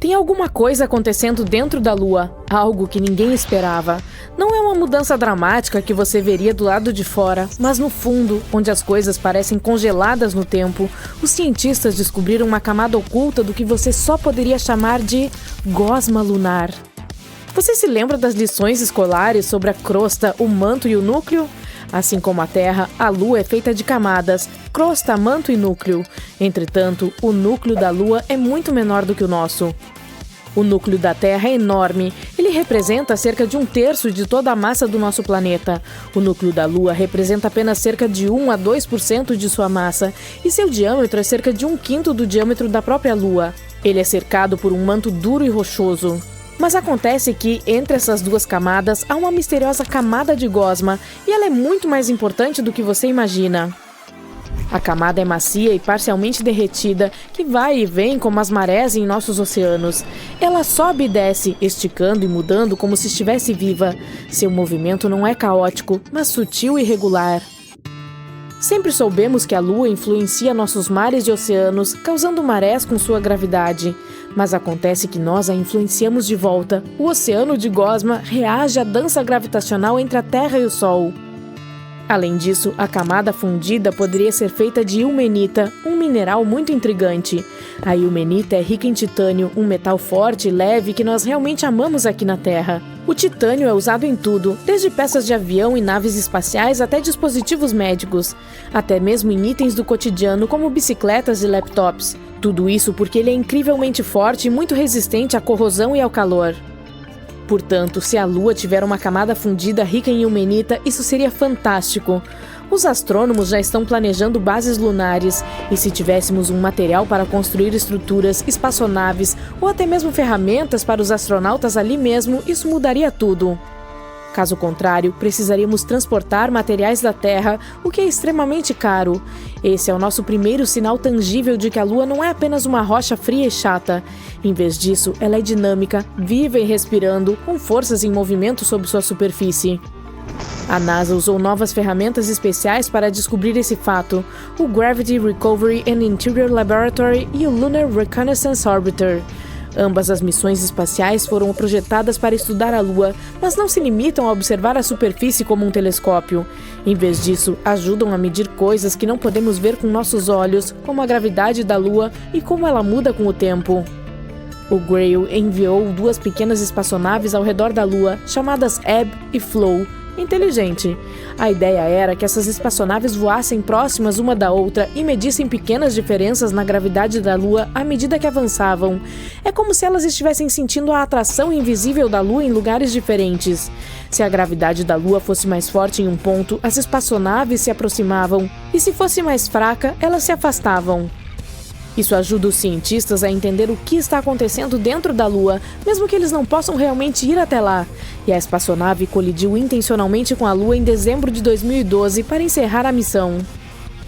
Tem alguma coisa acontecendo dentro da Lua, algo que ninguém esperava. Não é uma mudança dramática que você veria do lado de fora, mas no fundo, onde as coisas parecem congeladas no tempo, os cientistas descobriram uma camada oculta do que você só poderia chamar de gosma lunar. Você se lembra das lições escolares sobre a crosta, o manto e o núcleo? Assim como a Terra, a Lua é feita de camadas, crosta, manto e núcleo. Entretanto, o núcleo da Lua é muito menor do que o nosso. O núcleo da Terra é enorme. Ele representa cerca de 1/3 de toda a massa do nosso planeta. O núcleo da Lua representa apenas cerca de 1 a 2% de sua massa, e seu diâmetro é cerca de 1/5 do diâmetro da própria Lua. Ele é cercado por um manto duro e rochoso. Mas acontece que, entre essas duas camadas, há uma misteriosa camada de gosma, e ela é muito mais importante do que você imagina. A camada é macia e parcialmente derretida, que vai e vem como as marés em nossos oceanos. Ela sobe e desce, esticando e mudando como se estivesse viva. Seu movimento não é caótico, mas sutil e regular. Sempre soubemos que a Lua influencia nossos mares e oceanos, causando marés com sua gravidade. Mas acontece que nós a influenciamos de volta. O oceano de gosma reage à dança gravitacional entre a Terra e o Sol. Além disso, a camada fundida poderia ser feita de ilmenita, um mineral muito intrigante. A ilmenita é rica em titânio, um metal forte e leve que nós realmente amamos aqui na Terra. O titânio é usado em tudo, desde peças de avião e naves espaciais até dispositivos médicos, até mesmo em itens do cotidiano como bicicletas e laptops. Tudo isso porque ele é incrivelmente forte e muito resistente à corrosão e ao calor. Portanto, se a Lua tiver uma camada fundida rica em ilmenita, isso seria fantástico. Os astrônomos já estão planejando bases lunares, e se tivéssemos um material para construir estruturas, espaçonaves ou até mesmo ferramentas para os astronautas ali mesmo, isso mudaria tudo. Caso contrário, precisaríamos transportar materiais da Terra, o que é extremamente caro. Esse é o nosso primeiro sinal tangível de que a Lua não é apenas uma rocha fria e chata. Em vez disso, ela é dinâmica, viva e respirando, com forças em movimento sob sua superfície. A NASA usou novas ferramentas especiais para descobrir esse fato: o Gravity Recovery and Interior Laboratory e o Lunar Reconnaissance Orbiter. Ambas as missões espaciais foram projetadas para estudar a Lua, mas não se limitam a observar a superfície como um telescópio. Em vez disso, ajudam a medir coisas que não podemos ver com nossos olhos, como a gravidade da Lua e como ela muda com o tempo. O Grail enviou 2 pequenas espaçonaves ao redor da Lua, chamadas Ebb e Flow. Inteligente. A ideia era que essas espaçonaves voassem próximas uma da outra e medissem pequenas diferenças na gravidade da Lua à medida que avançavam. É como se elas estivessem sentindo a atração invisível da Lua em lugares diferentes. Se a gravidade da Lua fosse mais forte em um ponto, as espaçonaves se aproximavam, e se fosse mais fraca, elas se afastavam. Isso ajuda os cientistas a entender o que está acontecendo dentro da Lua, mesmo que eles não possam realmente ir até lá. E a espaçonave colidiu intencionalmente com a Lua em dezembro de 2012 para encerrar a missão.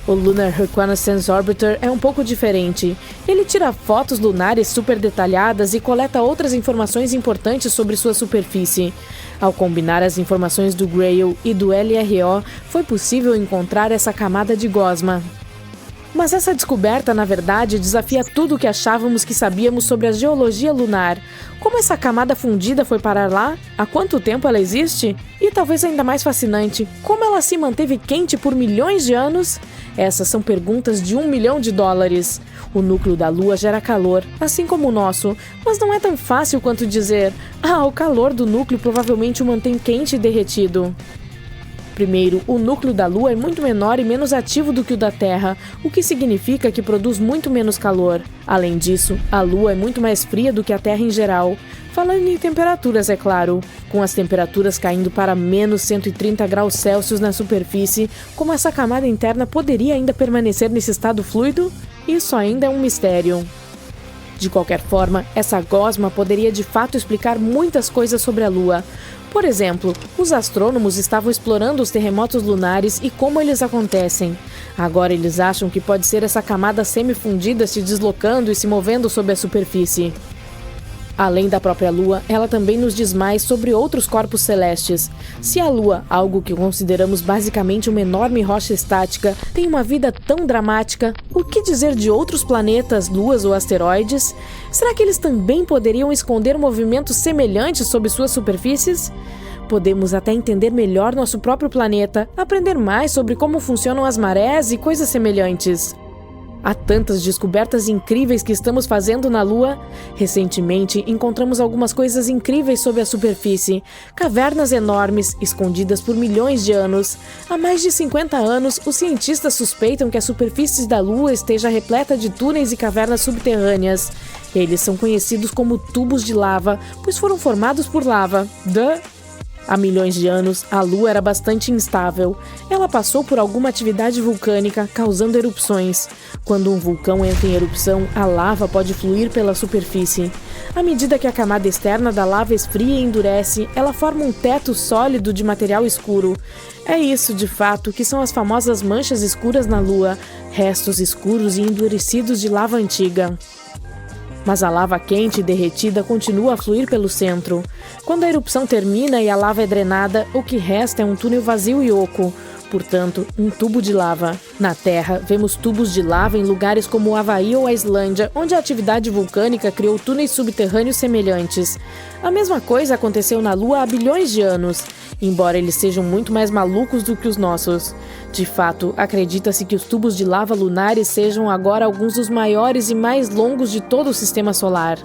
O Lunar Reconnaissance Orbiter é um pouco diferente. Ele tira fotos lunares super detalhadas e coleta outras informações importantes sobre sua superfície. Ao combinar as informações do Grail e do LRO, foi possível encontrar essa camada de gosma. Mas essa descoberta, na verdade, desafia tudo o que achávamos que sabíamos sobre a geologia lunar. Como essa camada fundida foi parar lá? Há quanto tempo ela existe? E talvez ainda mais fascinante, como ela se manteve quente por milhões de anos? Essas são perguntas de $1 milhão. O núcleo da Lua gera calor, assim como o nosso, mas não é tão fácil quanto dizer: o calor do núcleo provavelmente o mantém quente e derretido. Primeiro, o núcleo da Lua é muito menor e menos ativo do que o da Terra, o que significa que produz muito menos calor. Além disso, a Lua é muito mais fria do que a Terra em geral. Falando em temperaturas, é claro. Com as temperaturas caindo para menos 130 graus Celsius na superfície, como essa camada interna poderia ainda permanecer nesse estado fluido? Isso ainda é um mistério. De qualquer forma, essa gosma poderia de fato explicar muitas coisas sobre a Lua. Por exemplo, os astrônomos estavam explorando os terremotos lunares e como eles acontecem. Agora eles acham que pode ser essa camada semifundida se deslocando e se movendo sob a superfície. Além da própria Lua, ela também nos diz mais sobre outros corpos celestes. Se a Lua, algo que consideramos basicamente uma enorme rocha estática, tem uma vida tão dramática, o que dizer de outros planetas, luas ou asteroides? Será que eles também poderiam esconder movimentos semelhantes sob suas superfícies? Podemos até entender melhor nosso próprio planeta, aprender mais sobre como funcionam as marés e coisas semelhantes. Há tantas descobertas incríveis que estamos fazendo na Lua. Recentemente, encontramos algumas coisas incríveis sob a superfície. Cavernas enormes, escondidas por milhões de anos. Há mais de 50 anos, os cientistas suspeitam que a superfície da Lua esteja repleta de túneis e cavernas subterrâneas. Eles são conhecidos como tubos de lava, pois foram formados por lava. Há milhões de anos, a Lua era bastante instável. Ela passou por alguma atividade vulcânica, causando erupções. Quando um vulcão entra em erupção, a lava pode fluir pela superfície. À medida que a camada externa da lava esfria e endurece, ela forma um teto sólido de material escuro. É isso, de fato, que são as famosas manchas escuras na Lua, restos escuros e endurecidos de lava antiga. Mas a lava quente e derretida continua a fluir pelo centro. Quando a erupção termina e a lava é drenada, o que resta é um túnel vazio e oco, portanto, um tubo de lava. Na Terra, vemos tubos de lava em lugares como o Havaí ou a Islândia, onde a atividade vulcânica criou túneis subterrâneos semelhantes. A mesma coisa aconteceu na Lua há bilhões de anos, embora eles sejam muito mais malucos do que os nossos. De fato, acredita-se que os tubos de lava lunares sejam agora alguns dos maiores e mais longos de todo o sistema solar.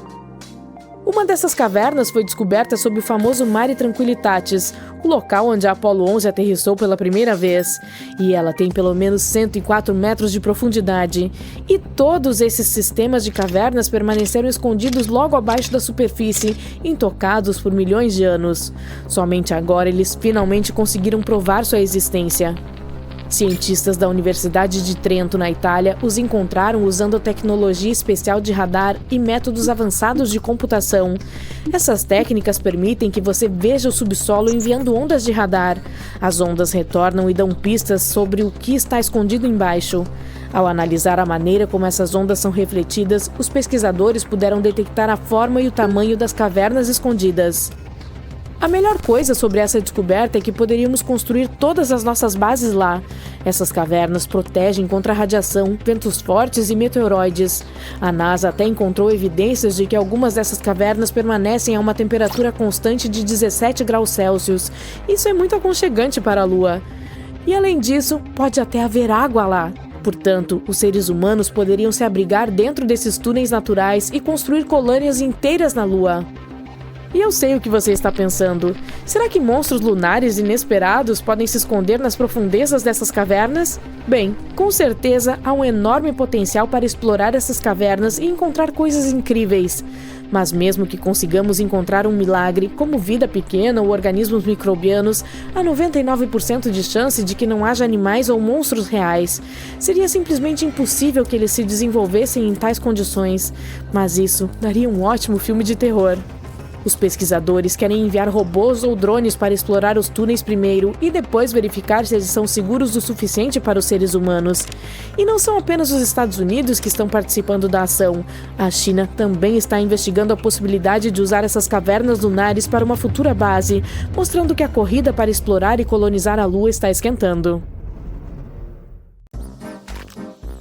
Uma dessas cavernas foi descoberta sob o famoso Mare Tranquillitatis, o local onde a Apollo 11 aterrissou pela primeira vez. E ela tem pelo menos 104 metros de profundidade. E todos esses sistemas de cavernas permaneceram escondidos logo abaixo da superfície, intocados por milhões de anos. Somente agora eles finalmente conseguiram provar sua existência. Cientistas da Universidade de Trento, na Itália, os encontraram usando tecnologia especial de radar e métodos avançados de computação. Essas técnicas permitem que você veja o subsolo enviando ondas de radar. As ondas retornam e dão pistas sobre o que está escondido embaixo. Ao analisar a maneira como essas ondas são refletidas, os pesquisadores puderam detectar a forma e o tamanho das cavernas escondidas. A melhor coisa sobre essa descoberta é que poderíamos construir todas as nossas bases lá. Essas cavernas protegem contra a radiação, ventos fortes e meteoroides. A NASA até encontrou evidências de que algumas dessas cavernas permanecem a uma temperatura constante de 17 graus Celsius. Isso é muito aconchegante para a Lua. E além disso, pode até haver água lá. Portanto, os seres humanos poderiam se abrigar dentro desses túneis naturais e construir colônias inteiras na Lua. E eu sei o que você está pensando. Será que monstros lunares inesperados podem se esconder nas profundezas dessas cavernas? Bem, com certeza há um enorme potencial para explorar essas cavernas e encontrar coisas incríveis. Mas mesmo que consigamos encontrar um milagre, como vida pequena ou organismos microbianos, há 99% de chance de que não haja animais ou monstros reais. Seria simplesmente impossível que eles se desenvolvessem em tais condições. Mas isso daria um ótimo filme de terror. Os pesquisadores querem enviar robôs ou drones para explorar os túneis primeiro e depois verificar se eles são seguros o suficiente para os seres humanos. E não são apenas os Estados Unidos que estão participando da ação. A China também está investigando a possibilidade de usar essas cavernas lunares para uma futura base, mostrando que a corrida para explorar e colonizar a Lua está esquentando.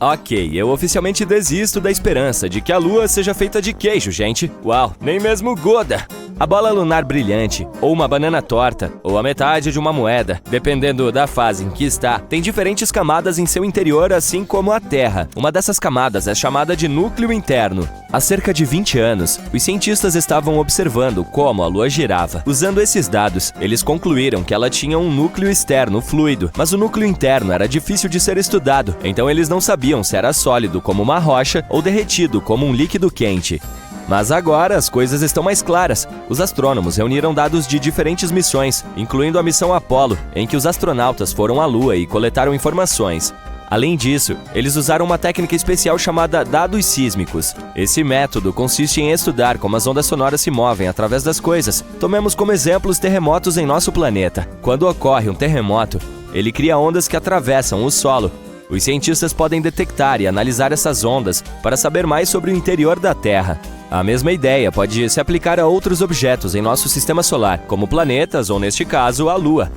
Ok, eu oficialmente desisto da esperança de que a Lua seja feita de queijo, gente. Uau, nem mesmo Gouda! A bola lunar brilhante, ou uma banana torta, ou a metade de uma moeda, dependendo da fase em que está, tem diferentes camadas em seu interior, assim como a Terra. Uma dessas camadas é chamada de núcleo interno. Há cerca de 20 anos, os cientistas estavam observando como a Lua girava. Usando esses dados, eles concluíram que ela tinha um núcleo externo fluido, mas o núcleo interno era difícil de ser estudado, então eles não sabiam se era sólido como uma rocha ou derretido como um líquido quente. Mas agora as coisas estão mais claras. Os astrônomos reuniram dados de diferentes missões, incluindo a missão Apollo, em que os astronautas foram à Lua e coletaram informações. Além disso, eles usaram uma técnica especial chamada dados sísmicos. Esse método consiste em estudar como as ondas sonoras se movem através das coisas. Tomemos como exemplo os terremotos em nosso planeta. Quando ocorre um terremoto, ele cria ondas que atravessam o solo. Os cientistas podem detectar e analisar essas ondas para saber mais sobre o interior da Terra. A mesma ideia pode se aplicar a outros objetos em nosso sistema solar, como planetas ou, neste caso, a Lua.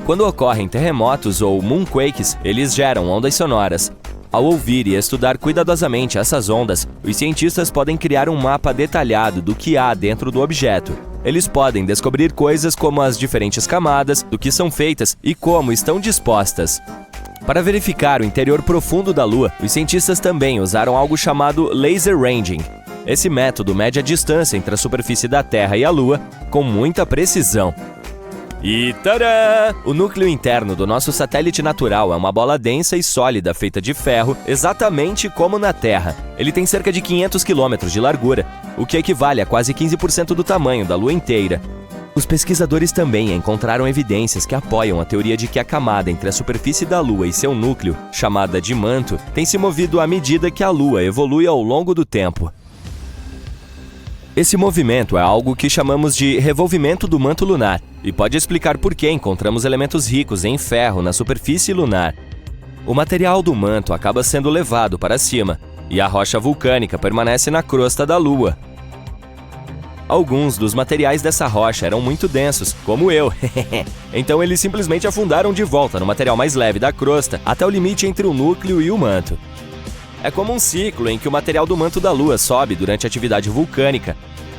Quando ocorrem terremotos ou moonquakes, eles geram ondas sonoras. Ao ouvir e estudar cuidadosamente essas ondas, os cientistas podem criar um mapa detalhado do que há dentro do objeto. Eles podem descobrir coisas como as diferentes camadas, do que são feitas e como estão dispostas. Para verificar o interior profundo da Lua, os cientistas também usaram algo chamado laser ranging. Esse método mede a distância entre a superfície da Terra e a Lua com muita precisão. E tadã! O núcleo interno do nosso satélite natural é uma bola densa e sólida feita de ferro, exatamente como na Terra. Ele tem cerca de 500 quilômetros de largura, o que equivale a quase 15% do tamanho da Lua inteira. Os pesquisadores também encontraram evidências que apoiam a teoria de que a camada entre a superfície da Lua e seu núcleo, chamada de manto, tem se movido à medida que a Lua evolui ao longo do tempo. Esse movimento é algo que chamamos de revolvimento do manto lunar e pode explicar por que encontramos elementos ricos em ferro na superfície lunar. O material do manto acaba sendo levado para cima e a rocha vulcânica permanece na crosta da Lua. Alguns dos materiais dessa rocha eram muito densos, como eu. Então eles simplesmente afundaram de volta no material mais leve da crosta até o limite entre o núcleo e o manto. É como um ciclo em que o material do manto da Lua sobe durante a atividade vulcânica,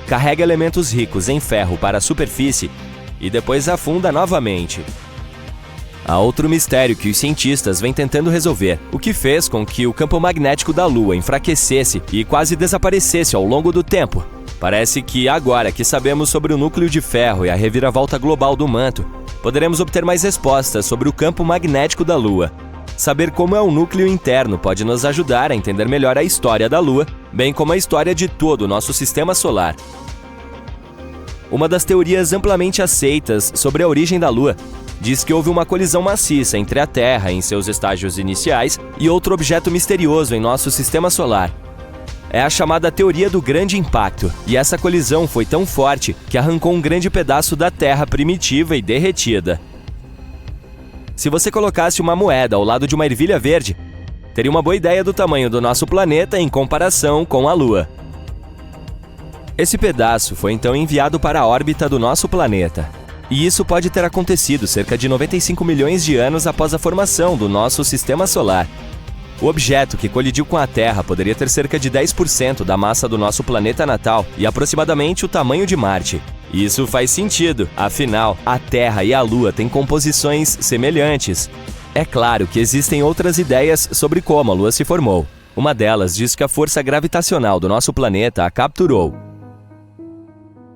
carrega elementos ricos em ferro para a superfície e depois afunda novamente. Há outro mistério que os cientistas vêm tentando resolver, o que fez com que o campo magnético da Lua enfraquecesse e quase desaparecesse ao longo do tempo. Parece que agora que sabemos sobre o núcleo de ferro e a reviravolta global do manto, poderemos obter mais respostas sobre o campo magnético da Lua. Saber como é o núcleo interno pode nos ajudar a entender melhor a história da Lua, bem como a história de todo o nosso sistema solar. Uma das teorias amplamente aceitas sobre a origem da Lua diz que houve uma colisão maciça entre a Terra em seus estágios iniciais e outro objeto misterioso em nosso sistema solar. É a chamada teoria do grande impacto, e essa colisão foi tão forte que arrancou um grande pedaço da Terra primitiva e derretida. Se você colocasse uma moeda ao lado de uma ervilha verde, teria uma boa ideia do tamanho do nosso planeta em comparação com a Lua. Esse pedaço foi então enviado para a órbita do nosso planeta. E isso pode ter acontecido cerca de 95 milhões de anos após a formação do nosso sistema solar. O objeto que colidiu com a Terra poderia ter cerca de 10% da massa do nosso planeta natal e aproximadamente o tamanho de Marte. Isso faz sentido, afinal, a Terra e a Lua têm composições semelhantes. É claro que existem outras ideias sobre como a Lua se formou. Uma delas diz que a força gravitacional do nosso planeta a capturou.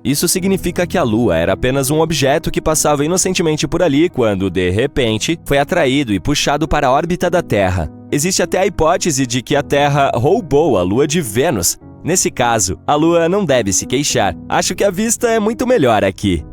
Isso significa que a Lua era apenas um objeto que passava inocentemente por ali quando, de repente, foi atraído e puxado para a órbita da Terra. Existe até a hipótese de que a Terra roubou a Lua de Vênus. Nesse caso, a Lua não deve se queixar. Acho que a vista é muito melhor aqui.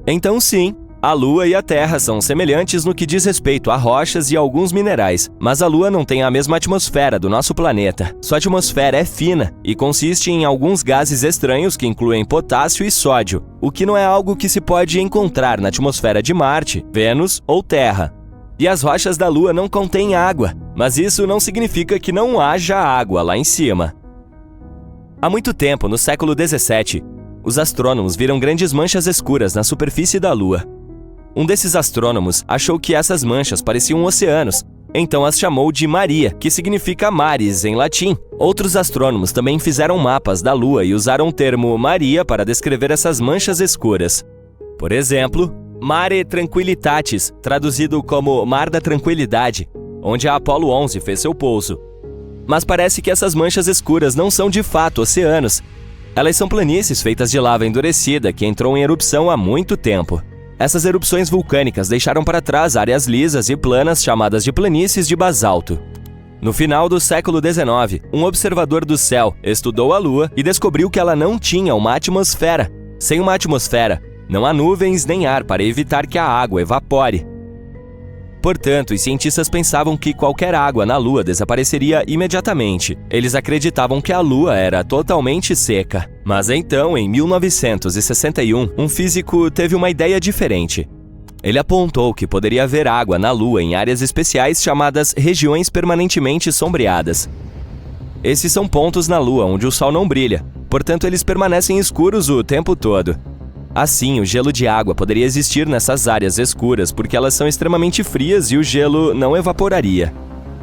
Então sim, a Lua e a Terra são semelhantes no que diz respeito a rochas e alguns minerais, mas a Lua não tem a mesma atmosfera do nosso planeta. Sua atmosfera é fina e consiste em alguns gases estranhos que incluem potássio e sódio, o que não é algo que se pode encontrar na atmosfera de Marte, Vênus ou Terra. E as rochas da Lua não contêm água, mas isso não significa que não haja água lá em cima. Há muito tempo, no século XVII, os astrônomos viram grandes manchas escuras na superfície da Lua. Um desses astrônomos achou que essas manchas pareciam oceanos, então as chamou de Maria, que significa mares em latim. Outros astrônomos também fizeram mapas da Lua e usaram o termo Maria para descrever essas manchas escuras. Por exemplo, Mare Tranquillitatis, traduzido como Mar da Tranquilidade, onde a Apollo 11 fez seu pouso. Mas parece que essas manchas escuras não são de fato oceanos. Elas são planícies feitas de lava endurecida que entrou em erupção há muito tempo. Essas erupções vulcânicas deixaram para trás áreas lisas e planas chamadas de planícies de basalto. No final do século XIX, um observador do céu estudou a Lua e descobriu que ela não tinha uma atmosfera. Sem uma atmosfera, não há nuvens nem ar para evitar que a água evapore. Portanto, os cientistas pensavam que qualquer água na Lua desapareceria imediatamente. Eles acreditavam que a Lua era totalmente seca. Mas então, em 1961, um físico teve uma ideia diferente. Ele apontou que poderia haver água na Lua em áreas especiais chamadas regiões permanentemente sombreadas. Esses são pontos na Lua onde o Sol não brilha, portanto eles permanecem escuros o tempo todo. Assim, o gelo de água poderia existir nessas áreas escuras porque elas são extremamente frias e o gelo não evaporaria.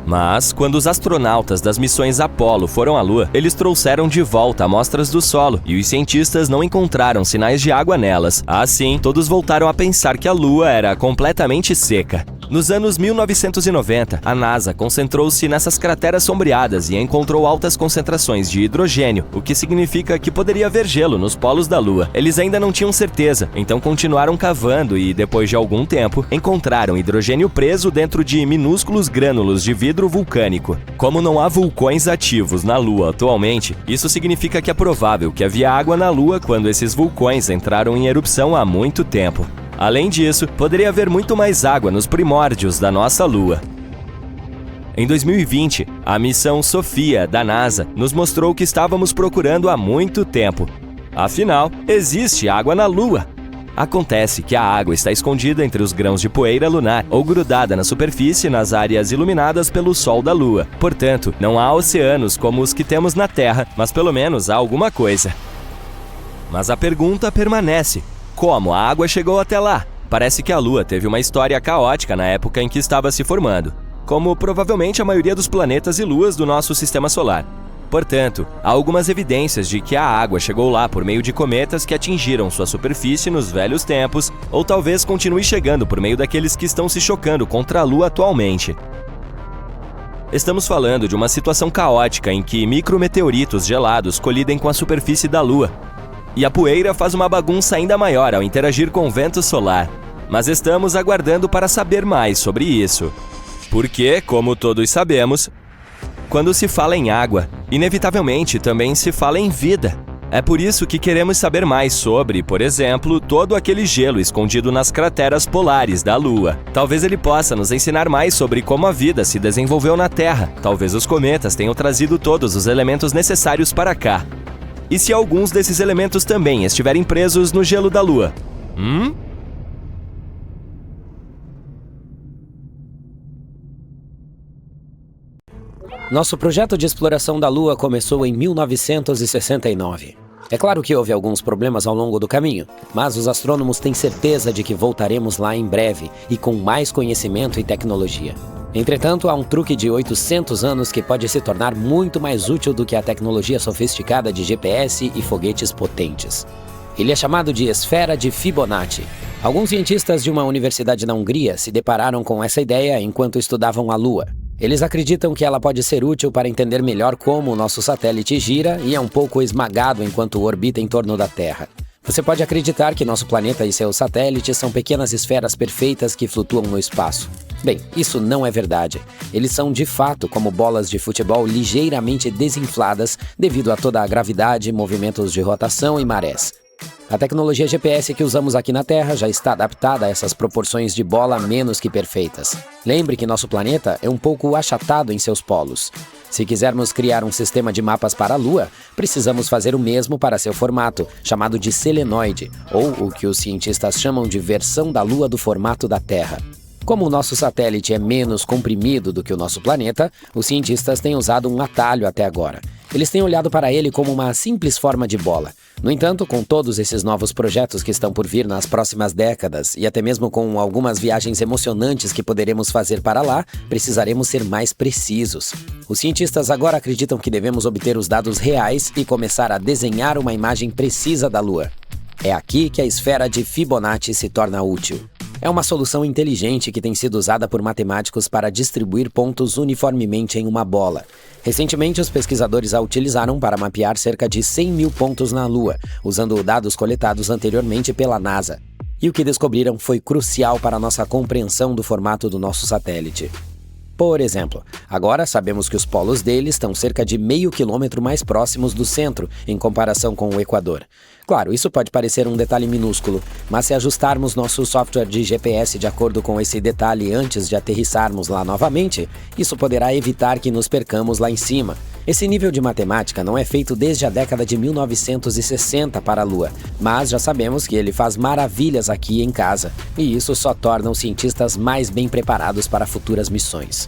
Mas, quando os astronautas das missões Apollo foram à Lua, eles trouxeram de volta amostras do solo e os cientistas não encontraram sinais de água nelas. Assim, todos voltaram a pensar que a Lua era completamente seca. Nos anos 1990, a NASA concentrou-se nessas crateras sombreadas e encontrou altas concentrações de hidrogênio, o que significa que poderia haver gelo nos polos da Lua. Eles ainda não tinham certeza, então continuaram cavando e, depois de algum tempo, encontraram hidrogênio preso dentro de minúsculos grânulos de vidro vulcânico. Como não há vulcões ativos na Lua atualmente, isso significa que é provável que havia água na Lua quando esses vulcões entraram em erupção há muito tempo. Além disso, poderia haver muito mais água nos primórdios da nossa Lua. Em 2020, a missão Sofia, da NASA, nos mostrou o que estávamos procurando há muito tempo. Afinal, existe água na Lua. Acontece que a água está escondida entre os grãos de poeira lunar ou grudada na superfície nas áreas iluminadas pelo Sol da Lua. Portanto, não há oceanos como os que temos na Terra, mas pelo menos há alguma coisa. Mas a pergunta permanece: como a água chegou até lá? Parece que a Lua teve uma história caótica na época em que estava se formando, como provavelmente a maioria dos planetas e luas do nosso sistema solar. Portanto, há algumas evidências de que a água chegou lá por meio de cometas que atingiram sua superfície nos velhos tempos, ou talvez continue chegando por meio daqueles que estão se chocando contra a Lua atualmente. Estamos falando de uma situação caótica em que micrometeoritos gelados colidem com a superfície da Lua, e a poeira faz uma bagunça ainda maior ao interagir com o vento solar. Mas estamos aguardando para saber mais sobre isso. Porque, como todos sabemos, quando se fala em água, inevitavelmente também se fala em vida. É por isso que queremos saber mais sobre, por exemplo, todo aquele gelo escondido nas crateras polares da Lua. Talvez ele possa nos ensinar mais sobre como a vida se desenvolveu na Terra. Talvez os cometas tenham trazido todos os elementos necessários para cá. E se alguns desses elementos também estiverem presos no gelo da Lua? Nosso projeto de exploração da Lua começou em 1969. É claro que houve alguns problemas ao longo do caminho, mas os astrônomos têm certeza de que voltaremos lá em breve e com mais conhecimento e tecnologia. Entretanto, há um truque de 800 anos que pode se tornar muito mais útil do que a tecnologia sofisticada de GPS e foguetes potentes. Ele é chamado de esfera de Fibonacci. Alguns cientistas de uma universidade na Hungria se depararam com essa ideia enquanto estudavam a Lua. Eles acreditam que ela pode ser útil para entender melhor como o nosso satélite gira e é um pouco esmagado enquanto orbita em torno da Terra. Você pode acreditar que nosso planeta e seus satélites são pequenas esferas perfeitas que flutuam no espaço. Bem, isso não é verdade. Eles são de fato como bolas de futebol ligeiramente desinfladas devido a toda a gravidade, movimentos de rotação e marés. A tecnologia GPS que usamos aqui na Terra já está adaptada a essas proporções de bola menos que perfeitas. Lembre que nosso planeta é um pouco achatado em seus polos. Se quisermos criar um sistema de mapas para a Lua, precisamos fazer o mesmo para seu formato, chamado de selenoide, ou o que os cientistas chamam de versão da Lua do formato da Terra. Como o nosso satélite é menos comprimido do que o nosso planeta, os cientistas têm usado um atalho até agora. Eles têm olhado para ele como uma simples forma de bola. No entanto, com todos esses novos projetos que estão por vir nas próximas décadas, e até mesmo com algumas viagens emocionantes que poderemos fazer para lá, precisaremos ser mais precisos. Os cientistas agora acreditam que devemos obter os dados reais e começar a desenhar uma imagem precisa da Lua. É aqui que a esfera de Fibonacci se torna útil. É uma solução inteligente que tem sido usada por matemáticos para distribuir pontos uniformemente em uma bola. Recentemente, os pesquisadores a utilizaram para mapear cerca de 100 mil pontos na Lua, usando dados coletados anteriormente pela NASA. E o que descobriram foi crucial para a nossa compreensão do formato do nosso satélite. Por exemplo, agora sabemos que os polos dele estão cerca de meio quilômetro mais próximos do centro, em comparação com o Equador. Claro, isso pode parecer um detalhe minúsculo, mas se ajustarmos nosso software de GPS de acordo com esse detalhe antes de aterrissarmos lá novamente, isso poderá evitar que nos percamos lá em cima. Esse nível de matemática não é feito desde a década de 1960 para a Lua, mas já sabemos que ele faz maravilhas aqui em casa, e isso só torna os cientistas mais bem preparados para futuras missões.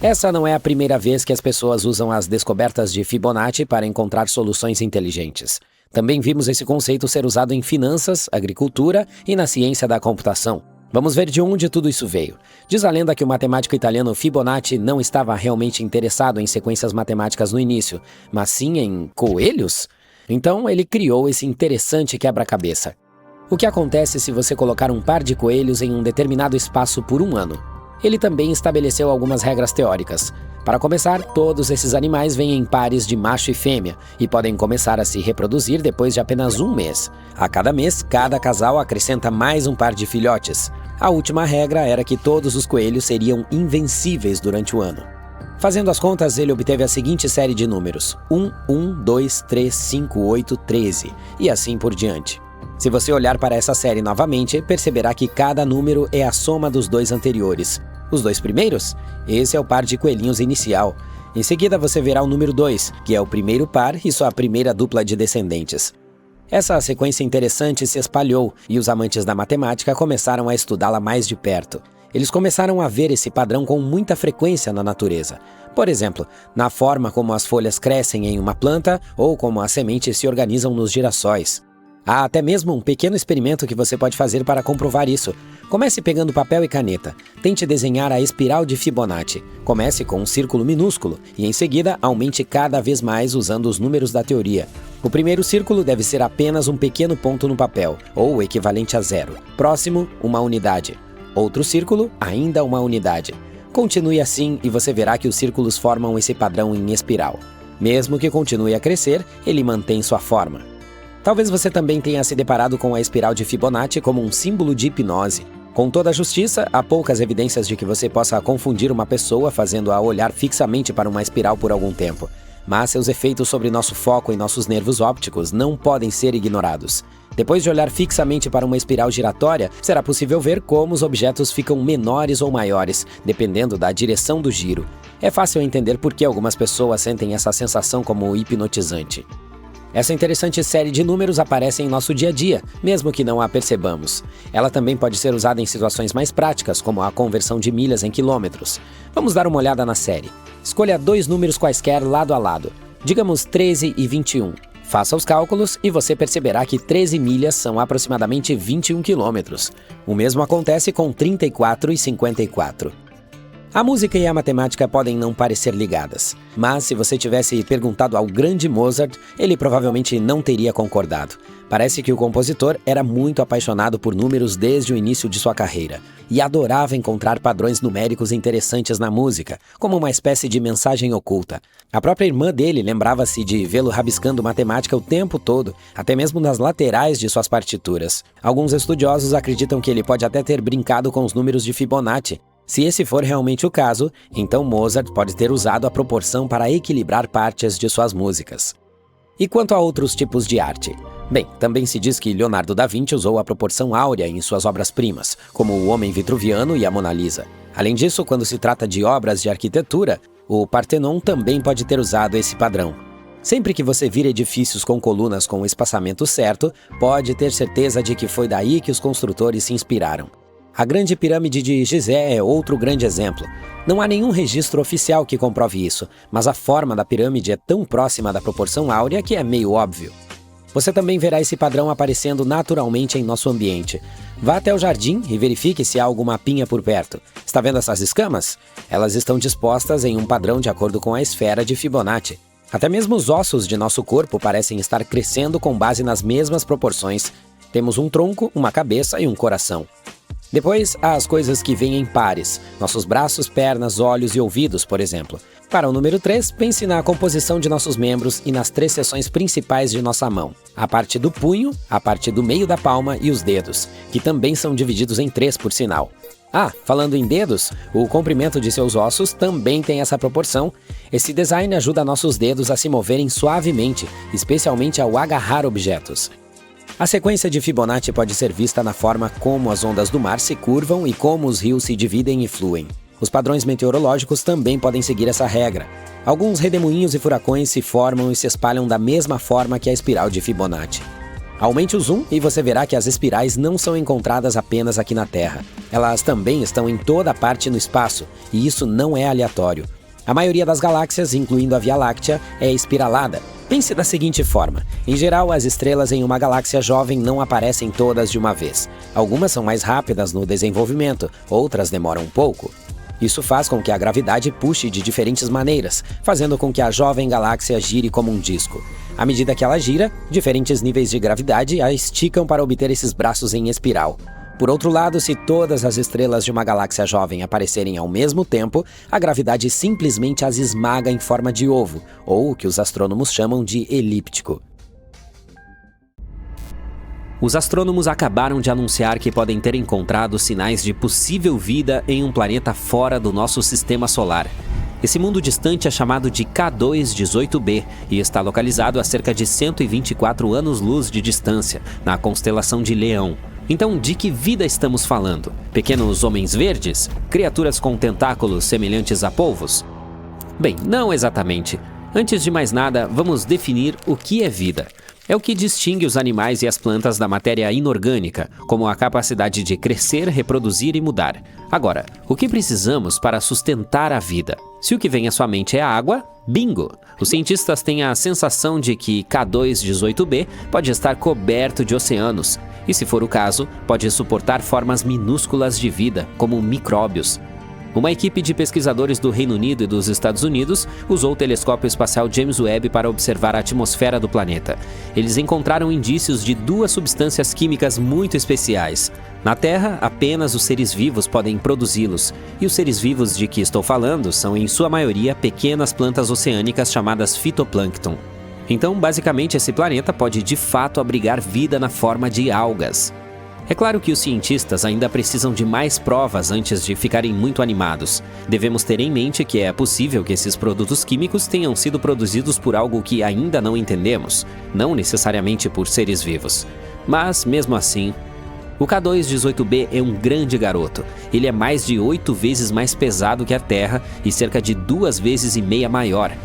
Essa não é a primeira vez que as pessoas usam as descobertas de Fibonacci para encontrar soluções inteligentes. Também vimos esse conceito ser usado em finanças, agricultura e na ciência da computação. Vamos ver de onde tudo isso veio. Diz a lenda que o matemático italiano Fibonacci não estava realmente interessado em sequências matemáticas no início, mas sim em coelhos? Então ele criou esse interessante quebra-cabeça. O que acontece se você colocar um par de coelhos em um determinado espaço por um ano? Ele também estabeleceu algumas regras teóricas. Para começar, todos esses animais vêm em pares de macho e fêmea e podem começar a se reproduzir depois de apenas um mês. A cada mês, cada casal acrescenta mais um par de filhotes. A última regra era que todos os coelhos seriam invencíveis durante o ano. Fazendo as contas, ele obteve a seguinte série de números: 1, 1, 2, 3, 5, 8, 13 e assim por diante. Se você olhar para essa série novamente, perceberá que cada número é a soma dos dois anteriores. Os dois primeiros? Esse é o par de coelhinhos inicial. Em seguida você verá o número 2, que é o primeiro par e sua primeira dupla de descendentes. Essa sequência interessante se espalhou e os amantes da matemática começaram a estudá-la mais de perto. Eles começaram a ver esse padrão com muita frequência na natureza. Por exemplo, na forma como as folhas crescem em uma planta ou como as sementes se organizam nos girassóis. Há até mesmo um pequeno experimento que você pode fazer para comprovar isso. Comece pegando papel e caneta. Tente desenhar a espiral de Fibonacci. Comece com um círculo minúsculo e, em seguida, aumente cada vez mais usando os números da teoria. O primeiro círculo deve ser apenas um pequeno ponto no papel, ou o equivalente a 0. Próximo, uma unidade. Outro círculo, ainda uma unidade. Continue assim e você verá que os círculos formam esse padrão em espiral. Mesmo que continue a crescer, ele mantém sua forma. Talvez você também tenha se deparado com a espiral de Fibonacci como um símbolo de hipnose. Com toda a justiça, há poucas evidências de que você possa confundir uma pessoa fazendo-a olhar fixamente para uma espiral por algum tempo. Mas seus efeitos sobre nosso foco e nossos nervos ópticos não podem ser ignorados. Depois de olhar fixamente para uma espiral giratória, será possível ver como os objetos ficam menores ou maiores, dependendo da direção do giro. É fácil entender por que algumas pessoas sentem essa sensação como hipnotizante. Essa interessante série de números aparece em nosso dia a dia, mesmo que não a percebamos. Ela também pode ser usada em situações mais práticas, como a conversão de milhas em quilômetros. Vamos dar uma olhada na série. Escolha dois números quaisquer lado a lado, digamos 13 e 21. Faça os cálculos e você perceberá que 13 milhas são aproximadamente 21 quilômetros. O mesmo acontece com 34 e 54. A música e a matemática podem não parecer ligadas, mas se você tivesse perguntado ao grande Mozart, ele provavelmente não teria concordado. Parece que o compositor era muito apaixonado por números desde o início de sua carreira e adorava encontrar padrões numéricos interessantes na música, como uma espécie de mensagem oculta. A própria irmã dele lembrava-se de vê-lo rabiscando matemática o tempo todo, até mesmo nas laterais de suas partituras. Alguns estudiosos acreditam que ele pode até ter brincado com os números de Fibonacci. Se esse for realmente o caso, então Mozart pode ter usado a proporção para equilibrar partes de suas músicas. E quanto a outros tipos de arte? Bem, também se diz que Leonardo da Vinci usou a proporção áurea em suas obras-primas, como o Homem Vitruviano e a Mona Lisa. Além disso, quando se trata de obras de arquitetura, o Parthenon também pode ter usado esse padrão. Sempre que você vir edifícios com colunas com o espaçamento certo, pode ter certeza de que foi daí que os construtores se inspiraram. A Grande Pirâmide de Gizé é outro grande exemplo. Não há nenhum registro oficial que comprove isso, mas a forma da pirâmide é tão próxima da proporção áurea que é meio óbvio. Você também verá esse padrão aparecendo naturalmente em nosso ambiente. Vá até o jardim e verifique se há alguma pinha por perto. Está vendo essas escamas? Elas estão dispostas em um padrão de acordo com a esfera de Fibonacci. Até mesmo os ossos de nosso corpo parecem estar crescendo com base nas mesmas proporções. Temos um tronco, uma cabeça e um coração. Depois, há as coisas que vêm em pares, nossos braços, pernas, olhos e ouvidos, por exemplo. Para o número 3, pense na composição de nossos membros e nas 3 seções principais de nossa mão. A parte do punho, a parte do meio da palma e os dedos, que também são divididos em 3 por sinal. Falando em dedos, o comprimento de seus ossos também tem essa proporção. Esse design ajuda nossos dedos a se moverem suavemente, especialmente ao agarrar objetos. A sequência de Fibonacci pode ser vista na forma como as ondas do mar se curvam e como os rios se dividem e fluem. Os padrões meteorológicos também podem seguir essa regra. Alguns redemoinhos e furacões se formam e se espalham da mesma forma que a espiral de Fibonacci. Aumente o zoom e você verá que as espirais não são encontradas apenas aqui na Terra. Elas também estão em toda parte no espaço, e isso não é aleatório. A maioria das galáxias, incluindo a Via Láctea, é espiralada. Pense da seguinte forma: em geral, as estrelas em uma galáxia jovem não aparecem todas de uma vez. Algumas são mais rápidas no desenvolvimento, outras demoram um pouco. Isso faz com que a gravidade puxe de diferentes maneiras, fazendo com que a jovem galáxia gire como um disco. À medida que ela gira, diferentes níveis de gravidade a esticam para obter esses braços em espiral. Por outro lado, se todas as estrelas de uma galáxia jovem aparecerem ao mesmo tempo, a gravidade simplesmente as esmaga em forma de ovo, ou o que os astrônomos chamam de elíptico. Os astrônomos acabaram de anunciar que podem ter encontrado sinais de possível vida em um planeta fora do nosso sistema solar. Esse mundo distante é chamado de K2-18b e está localizado a cerca de 124 anos-luz de distância, na constelação de Leão. Então, de que vida estamos falando? Pequenos homens verdes? Criaturas com tentáculos semelhantes a polvos? Bem, não exatamente. Antes de mais nada, vamos definir o que é vida. É o que distingue os animais e as plantas da matéria inorgânica, como a capacidade de crescer, reproduzir e mudar. Agora, o que precisamos para sustentar a vida? Se o que vem à sua mente é a água, bingo! Os cientistas têm a sensação de que K2-18b pode estar coberto de oceanos, e se for o caso, pode suportar formas minúsculas de vida, como micróbios. Uma equipe de pesquisadores do Reino Unido e dos Estados Unidos usou o telescópio espacial James Webb para observar a atmosfera do planeta. Eles encontraram indícios de duas substâncias químicas muito especiais. Na Terra, apenas os seres vivos podem produzi-los, e os seres vivos de que estou falando são, em sua maioria, pequenas plantas oceânicas chamadas fitoplâncton. Então, basicamente, esse planeta pode de fato abrigar vida na forma de algas. É claro que os cientistas ainda precisam de mais provas antes de ficarem muito animados. Devemos ter em mente que é possível que esses produtos químicos tenham sido produzidos por algo que ainda não entendemos, não necessariamente por seres vivos. Mas, mesmo assim, o K2-18b é um grande garoto. Ele é mais de 8 vezes mais pesado que a Terra e cerca de 2,5 vezes maior.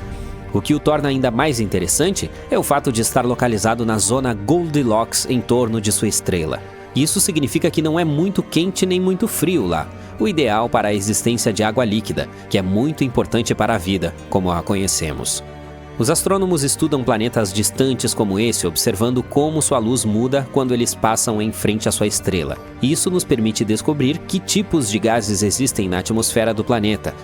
O que o torna ainda mais interessante é o fato de estar localizado na zona Goldilocks em torno de sua estrela. Isso significa que não é muito quente nem muito frio lá, o ideal para a existência de água líquida, que é muito importante para a vida, como a conhecemos. Os astrônomos estudam planetas distantes como esse, observando como sua luz muda quando eles passam em frente à sua estrela. Isso nos permite descobrir que tipos de gases existem na atmosfera do planeta.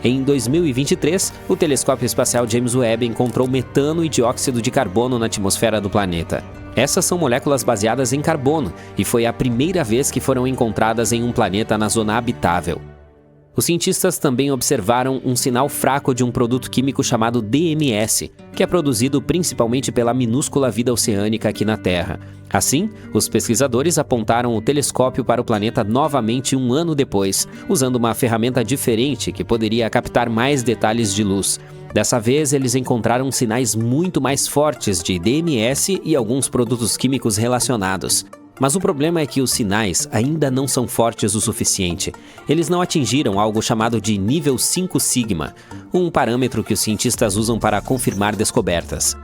Em 2023, o telescópio espacial James Webb encontrou metano e dióxido de carbono na atmosfera do planeta. Essas são moléculas baseadas em carbono e foi a primeira vez que foram encontradas em um planeta na zona habitável. Os cientistas também observaram um sinal fraco de um produto químico chamado DMS, que é produzido principalmente pela minúscula vida oceânica aqui na Terra. Assim, os pesquisadores apontaram o telescópio para o planeta novamente 1 ano depois, usando uma ferramenta diferente que poderia captar mais detalhes de luz. Dessa vez, eles encontraram sinais muito mais fortes de DMS e alguns produtos químicos relacionados. Mas o problema é que os sinais ainda não são fortes o suficiente. Eles não atingiram algo chamado de nível 5 sigma, um parâmetro que os cientistas usam para confirmar descobertas.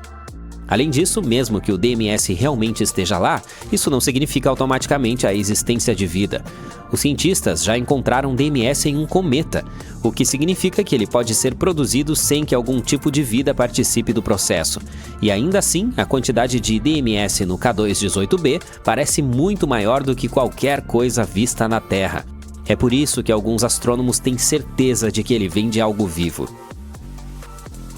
Além disso, mesmo que o DMS realmente esteja lá, isso não significa automaticamente a existência de vida. Os cientistas já encontraram DMS em um cometa, o que significa que ele pode ser produzido sem que algum tipo de vida participe do processo. E ainda assim, a quantidade de DMS no K2-18b parece muito maior do que qualquer coisa vista na Terra. É por isso que alguns astrônomos têm certeza de que ele vem de algo vivo.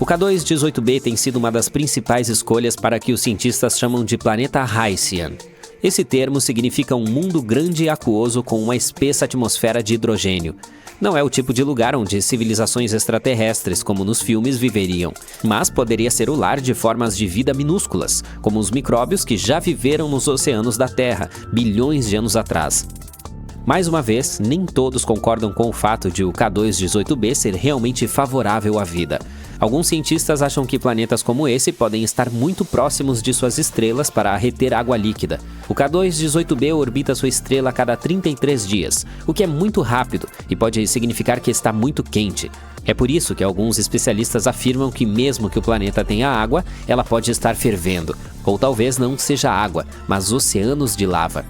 O K2-18b tem sido uma das principais escolhas para que os cientistas chamam de planeta Hycean. Esse termo significa um mundo grande e aquoso com uma espessa atmosfera de hidrogênio. Não é o tipo de lugar onde civilizações extraterrestres, como nos filmes, viveriam, mas poderia ser o lar de formas de vida minúsculas, como os micróbios que já viveram nos oceanos da Terra, bilhões de anos atrás. Mais uma vez, nem todos concordam com o fato de o K2-18b ser realmente favorável à vida. Alguns cientistas acham que planetas como esse podem estar muito próximos de suas estrelas para reter água líquida. O K2-18b orbita sua estrela a cada 33 dias, o que é muito rápido e pode significar que está muito quente. É por isso que alguns especialistas afirmam que mesmo que o planeta tenha água, ela pode estar fervendo, ou talvez não seja água, mas oceanos de lava.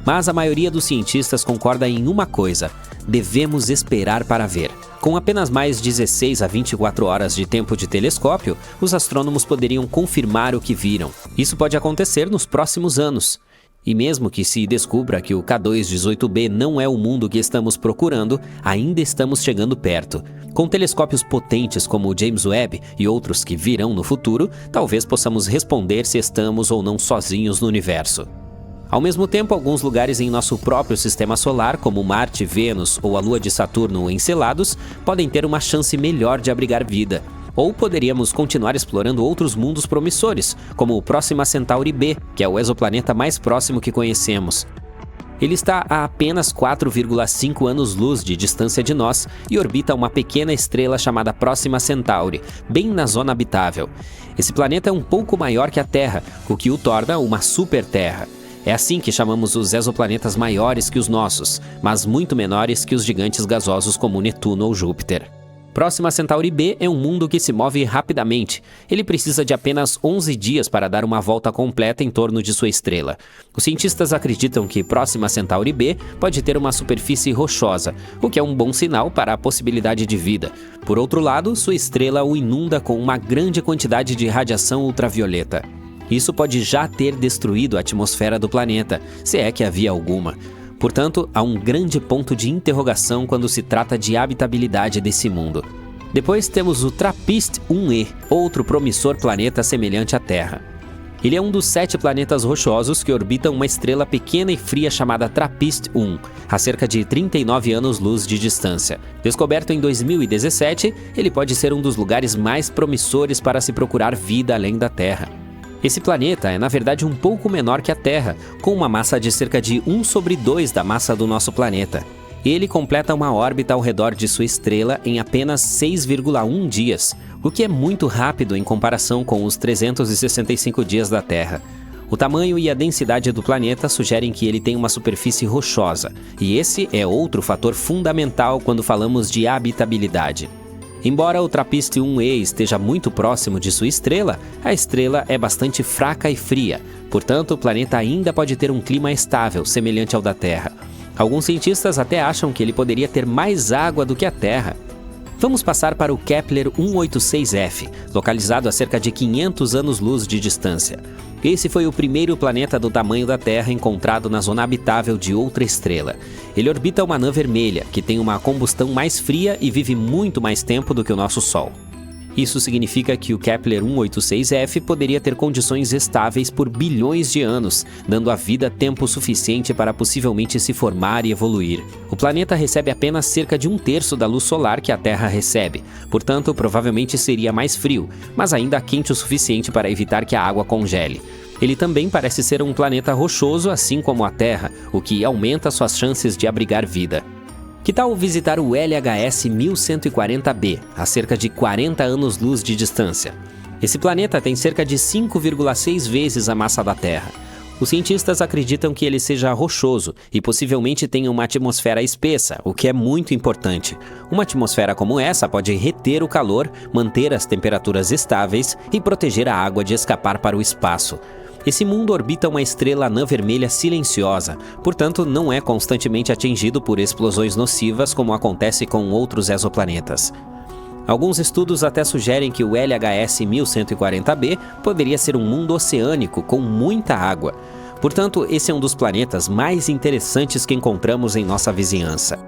Mas a maioria dos cientistas concorda em uma coisa: devemos esperar para ver. Com apenas mais 16 a 24 horas de tempo de telescópio, os astrônomos poderiam confirmar o que viram. Isso pode acontecer nos próximos anos. E mesmo que se descubra que o K2-18b não é o mundo que estamos procurando, ainda estamos chegando perto. Com telescópios potentes como o James Webb e outros que virão no futuro, talvez possamos responder se estamos ou não sozinhos no universo. Ao mesmo tempo, alguns lugares em nosso próprio sistema solar, como Marte, Vênus ou a Lua de Saturno Encelados, podem ter uma chance melhor de abrigar vida. Ou poderíamos continuar explorando outros mundos promissores, como o Próxima Centauri b, que é o exoplaneta mais próximo que conhecemos. Ele está a apenas 4,5 anos-luz de distância de nós e orbita uma pequena estrela chamada Próxima Centauri, bem na zona habitável. Esse planeta é um pouco maior que a Terra, o que o torna uma super-terra. É assim que chamamos os exoplanetas maiores que os nossos, mas muito menores que os gigantes gasosos como Netuno ou Júpiter. Próxima Centauri b é um mundo que se move rapidamente. Ele precisa de apenas 11 dias para dar uma volta completa em torno de sua estrela. Os cientistas acreditam que Próxima Centauri b pode ter uma superfície rochosa, o que é um bom sinal para a possibilidade de vida. Por outro lado, sua estrela o inunda com uma grande quantidade de radiação ultravioleta. Isso pode já ter destruído a atmosfera do planeta, se é que havia alguma. Portanto, há um grande ponto de interrogação quando se trata de habitabilidade desse mundo. Depois temos o TRAPPIST-1e, outro promissor planeta semelhante à Terra. Ele é um dos 7 planetas rochosos que orbitam uma estrela pequena e fria chamada TRAPPIST-1, a cerca de 39 anos-luz de distância. Descoberto em 2017, ele pode ser um dos lugares mais promissores para se procurar vida além da Terra. Esse planeta é, na verdade, um pouco menor que a Terra, com uma massa de cerca de 1/2 da massa do nosso planeta. Ele completa uma órbita ao redor de sua estrela em apenas 6,1 dias, o que é muito rápido em comparação com os 365 dias da Terra. O tamanho e a densidade do planeta sugerem que ele tem uma superfície rochosa, e esse é outro fator fundamental quando falamos de habitabilidade. Embora o TRAPPIST-1e esteja muito próximo de sua estrela, a estrela é bastante fraca e fria. Portanto, o planeta ainda pode ter um clima estável, semelhante ao da Terra. Alguns cientistas até acham que ele poderia ter mais água do que a Terra. Vamos passar para o Kepler 186f, localizado a cerca de 500 anos-luz de distância. Esse foi o primeiro planeta do tamanho da Terra encontrado na zona habitável de outra estrela. Ele orbita uma anã vermelha, que tem uma combustão mais fria e vive muito mais tempo do que o nosso Sol. Isso significa que o Kepler 186f poderia ter condições estáveis por bilhões de anos, dando à vida tempo suficiente para possivelmente se formar e evoluir. O planeta recebe apenas cerca de 1/3 da luz solar que a Terra recebe, portanto, provavelmente seria mais frio, mas ainda quente o suficiente para evitar que a água congele. Ele também parece ser um planeta rochoso, assim como a Terra, o que aumenta suas chances de abrigar vida. Que tal visitar o LHS 1140b, a cerca de 40 anos-luz de distância? Esse planeta tem cerca de 5,6 vezes a massa da Terra. Os cientistas acreditam que ele seja rochoso e possivelmente tenha uma atmosfera espessa, o que é muito importante. Uma atmosfera como essa pode reter o calor, manter as temperaturas estáveis e proteger a água de escapar para o espaço. Esse mundo orbita uma estrela anã vermelha silenciosa, portanto não é constantemente atingido por explosões nocivas como acontece com outros exoplanetas. Alguns estudos até sugerem que o LHS 1140b poderia ser um mundo oceânico com muita água. Portanto, esse é um dos planetas mais interessantes que encontramos em nossa vizinhança.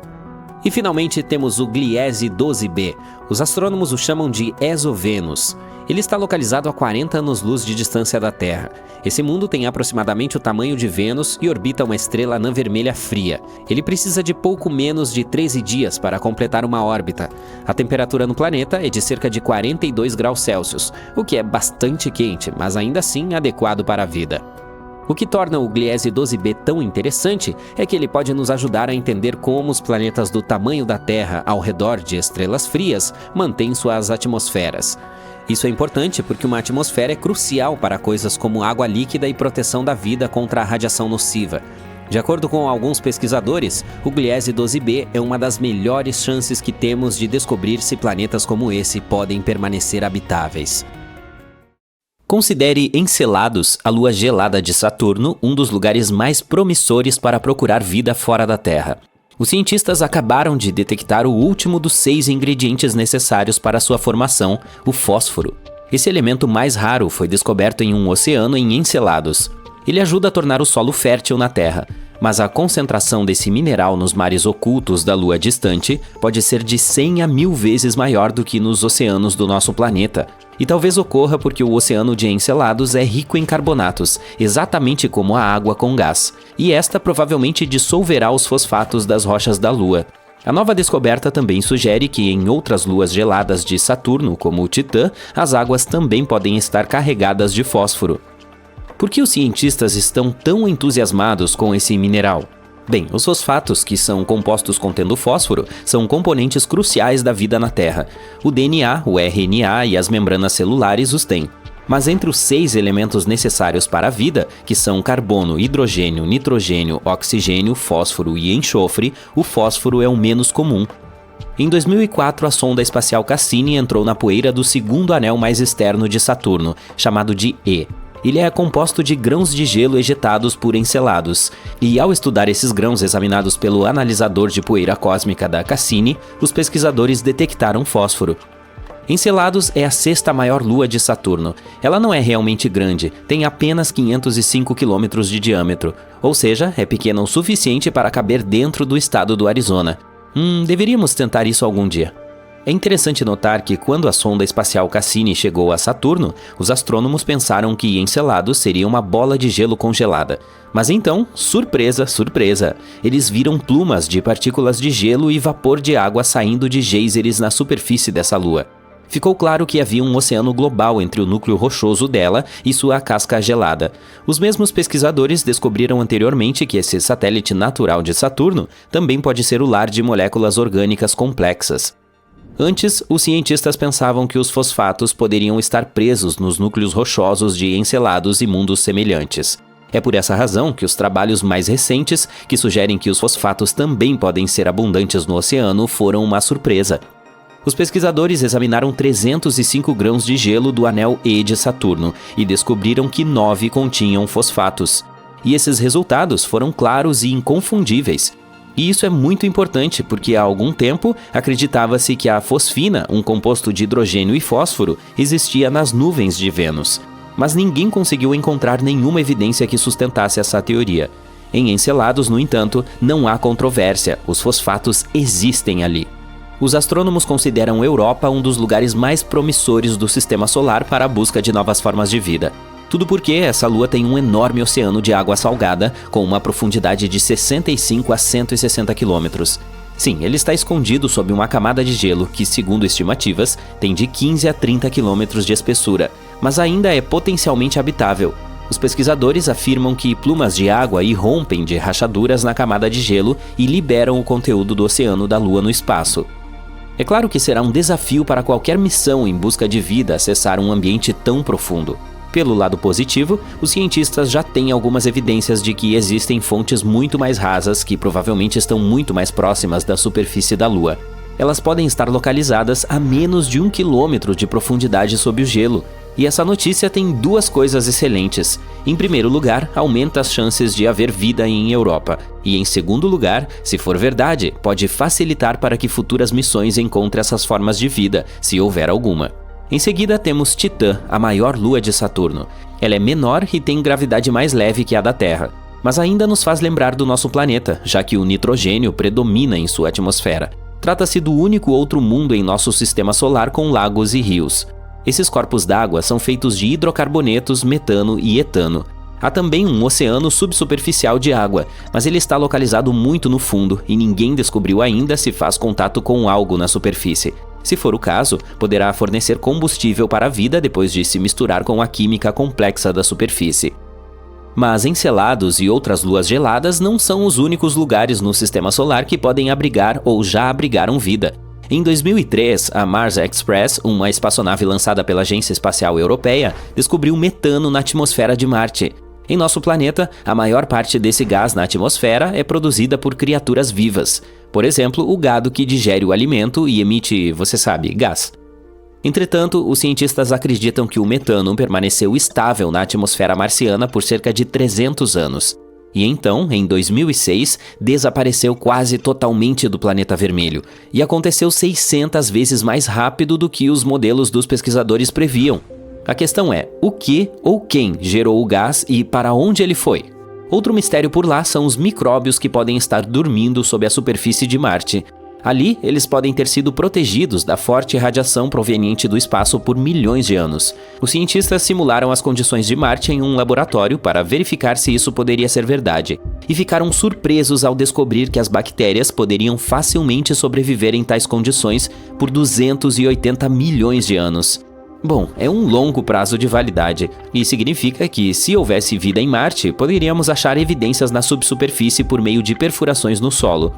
E finalmente temos o Gliese 12b. Os astrônomos o chamam de Exovênus. Ele está localizado a 40 anos-luz de distância da Terra. Esse mundo tem aproximadamente o tamanho de Vênus e orbita uma estrela anã vermelha fria. Ele precisa de pouco menos de 13 dias para completar uma órbita. A temperatura no planeta é de cerca de 42 graus Celsius, o que é bastante quente, mas ainda assim adequado para a vida. O que torna o Gliese 12b tão interessante é que ele pode nos ajudar a entender como os planetas do tamanho da Terra ao redor de estrelas frias mantêm suas atmosferas. Isso é importante porque uma atmosfera é crucial para coisas como água líquida e proteção da vida contra a radiação nociva. De acordo com alguns pesquisadores, o Gliese 12b é uma das melhores chances que temos de descobrir se planetas como esse podem permanecer habitáveis. Considere Encelados, a lua gelada de Saturno, um dos lugares mais promissores para procurar vida fora da Terra. Os cientistas acabaram de detectar o último dos 6 ingredientes necessários para sua formação, o fósforo. Esse elemento mais raro foi descoberto em um oceano em Encelados. Ele ajuda a tornar o solo fértil na Terra, mas a concentração desse mineral nos mares ocultos da Lua distante pode ser de 100 a 1000 vezes maior do que nos oceanos do nosso planeta. E talvez ocorra porque o oceano de Encelados é rico em carbonatos, exatamente como a água com gás, e esta provavelmente dissolverá os fosfatos das rochas da Lua. A nova descoberta também sugere que em outras luas geladas de Saturno, como o Titã, as águas também podem estar carregadas de fósforo. Por que os cientistas estão tão entusiasmados com esse mineral? Bem, os fosfatos, que são compostos contendo fósforo, são componentes cruciais da vida na Terra. O DNA, o RNA e as membranas celulares os têm. Mas entre os 6 elementos necessários para a vida, que são carbono, hidrogênio, nitrogênio, oxigênio, fósforo e enxofre, o fósforo é o menos comum. Em 2004, a sonda espacial Cassini entrou na poeira do segundo anel mais externo de Saturno, chamado de E. Ele é composto de grãos de gelo ejetados por Encelados, e ao estudar esses grãos examinados pelo analisador de poeira cósmica da Cassini, os pesquisadores detectaram fósforo. Encelados é a 6ª maior lua de Saturno. Ela não é realmente grande, tem apenas 505 km de diâmetro, ou seja, é pequena o suficiente para caber dentro do estado do Arizona. Deveríamos tentar isso algum dia. É interessante notar que quando a sonda espacial Cassini chegou a Saturno, os astrônomos pensaram que Encelados seria uma bola de gelo congelada. Mas então, surpresa, surpresa, eles viram plumas de partículas de gelo e vapor de água saindo de geysers na superfície dessa lua. Ficou claro que havia um oceano global entre o núcleo rochoso dela e sua casca gelada. Os mesmos pesquisadores descobriram anteriormente que esse satélite natural de Saturno também pode ser o lar de moléculas orgânicas complexas. Antes, os cientistas pensavam que os fosfatos poderiam estar presos nos núcleos rochosos de Encelados e mundos semelhantes. É por essa razão que os trabalhos mais recentes, que sugerem que os fosfatos também podem ser abundantes no oceano, foram uma surpresa. Os pesquisadores examinaram 305 grãos de gelo do anel E de Saturno e descobriram que 9 continham fosfatos. E esses resultados foram claros e inconfundíveis. E isso é muito importante porque há algum tempo acreditava-se que a fosfina, um composto de hidrogênio e fósforo, existia nas nuvens de Vênus. Mas ninguém conseguiu encontrar nenhuma evidência que sustentasse essa teoria. Em Encelados, no entanto, não há controvérsia, os fosfatos existem ali. Os astrônomos consideram Europa um dos lugares mais promissores do Sistema Solar para a busca de novas formas de vida. Tudo porque essa lua tem um enorme oceano de água salgada, com uma profundidade de 65 a 160 quilômetros. Sim, ele está escondido sob uma camada de gelo que, segundo estimativas, tem de 15 a 30 quilômetros de espessura, mas ainda é potencialmente habitável. Os pesquisadores afirmam que plumas de água irrompem de rachaduras na camada de gelo e liberam o conteúdo do oceano da Lua no espaço. É claro que será um desafio para qualquer missão em busca de vida acessar um ambiente tão profundo. Pelo lado positivo, os cientistas já têm algumas evidências de que existem fontes muito mais rasas que provavelmente estão muito mais próximas da superfície da Lua. Elas podem estar localizadas a menos de 1 quilômetro de profundidade sob o gelo. E essa notícia tem duas coisas excelentes. Em primeiro lugar, aumenta as chances de haver vida em Europa. E em segundo lugar, se for verdade, pode facilitar para que futuras missões encontrem essas formas de vida, se houver alguma. Em seguida, temos Titã, a maior lua de Saturno. Ela é menor e tem gravidade mais leve que a da Terra, mas ainda nos faz lembrar do nosso planeta, já que o nitrogênio predomina em sua atmosfera. Trata-se do único outro mundo em nosso sistema solar com lagos e rios. Esses corpos d'água são feitos de hidrocarbonetos, metano e etano. Há também um oceano subsuperficial de água, mas ele está localizado muito no fundo e ninguém descobriu ainda se faz contato com algo na superfície. Se for o caso, poderá fornecer combustível para a vida depois de se misturar com a química complexa da superfície. Mas Encelados e outras luas geladas não são os únicos lugares no Sistema Solar que podem abrigar ou já abrigaram vida. Em 2003, a Mars Express, uma espaçonave lançada pela Agência Espacial Europeia, descobriu metano na atmosfera de Marte. Em nosso planeta, a maior parte desse gás na atmosfera é produzida por criaturas vivas. Por exemplo, o gado que digere o alimento e emite, você sabe, gás. Entretanto, os cientistas acreditam que o metano permaneceu estável na atmosfera marciana por cerca de 300 anos. E então, em 2006, desapareceu quase totalmente do planeta vermelho. E aconteceu 600 vezes mais rápido do que os modelos dos pesquisadores previam. A questão é, o que ou quem gerou o gás e para onde ele foi? Outro mistério por lá são os micróbios que podem estar dormindo sob a superfície de Marte. Ali, eles podem ter sido protegidos da forte radiação proveniente do espaço por milhões de anos. Os cientistas simularam as condições de Marte em um laboratório para verificar se isso poderia ser verdade, e ficaram surpresos ao descobrir que as bactérias poderiam facilmente sobreviver em tais condições por 280 milhões de anos. Bom, é um longo prazo de validade, e significa que, se houvesse vida em Marte, poderíamos achar evidências na subsuperfície por meio de perfurações no solo.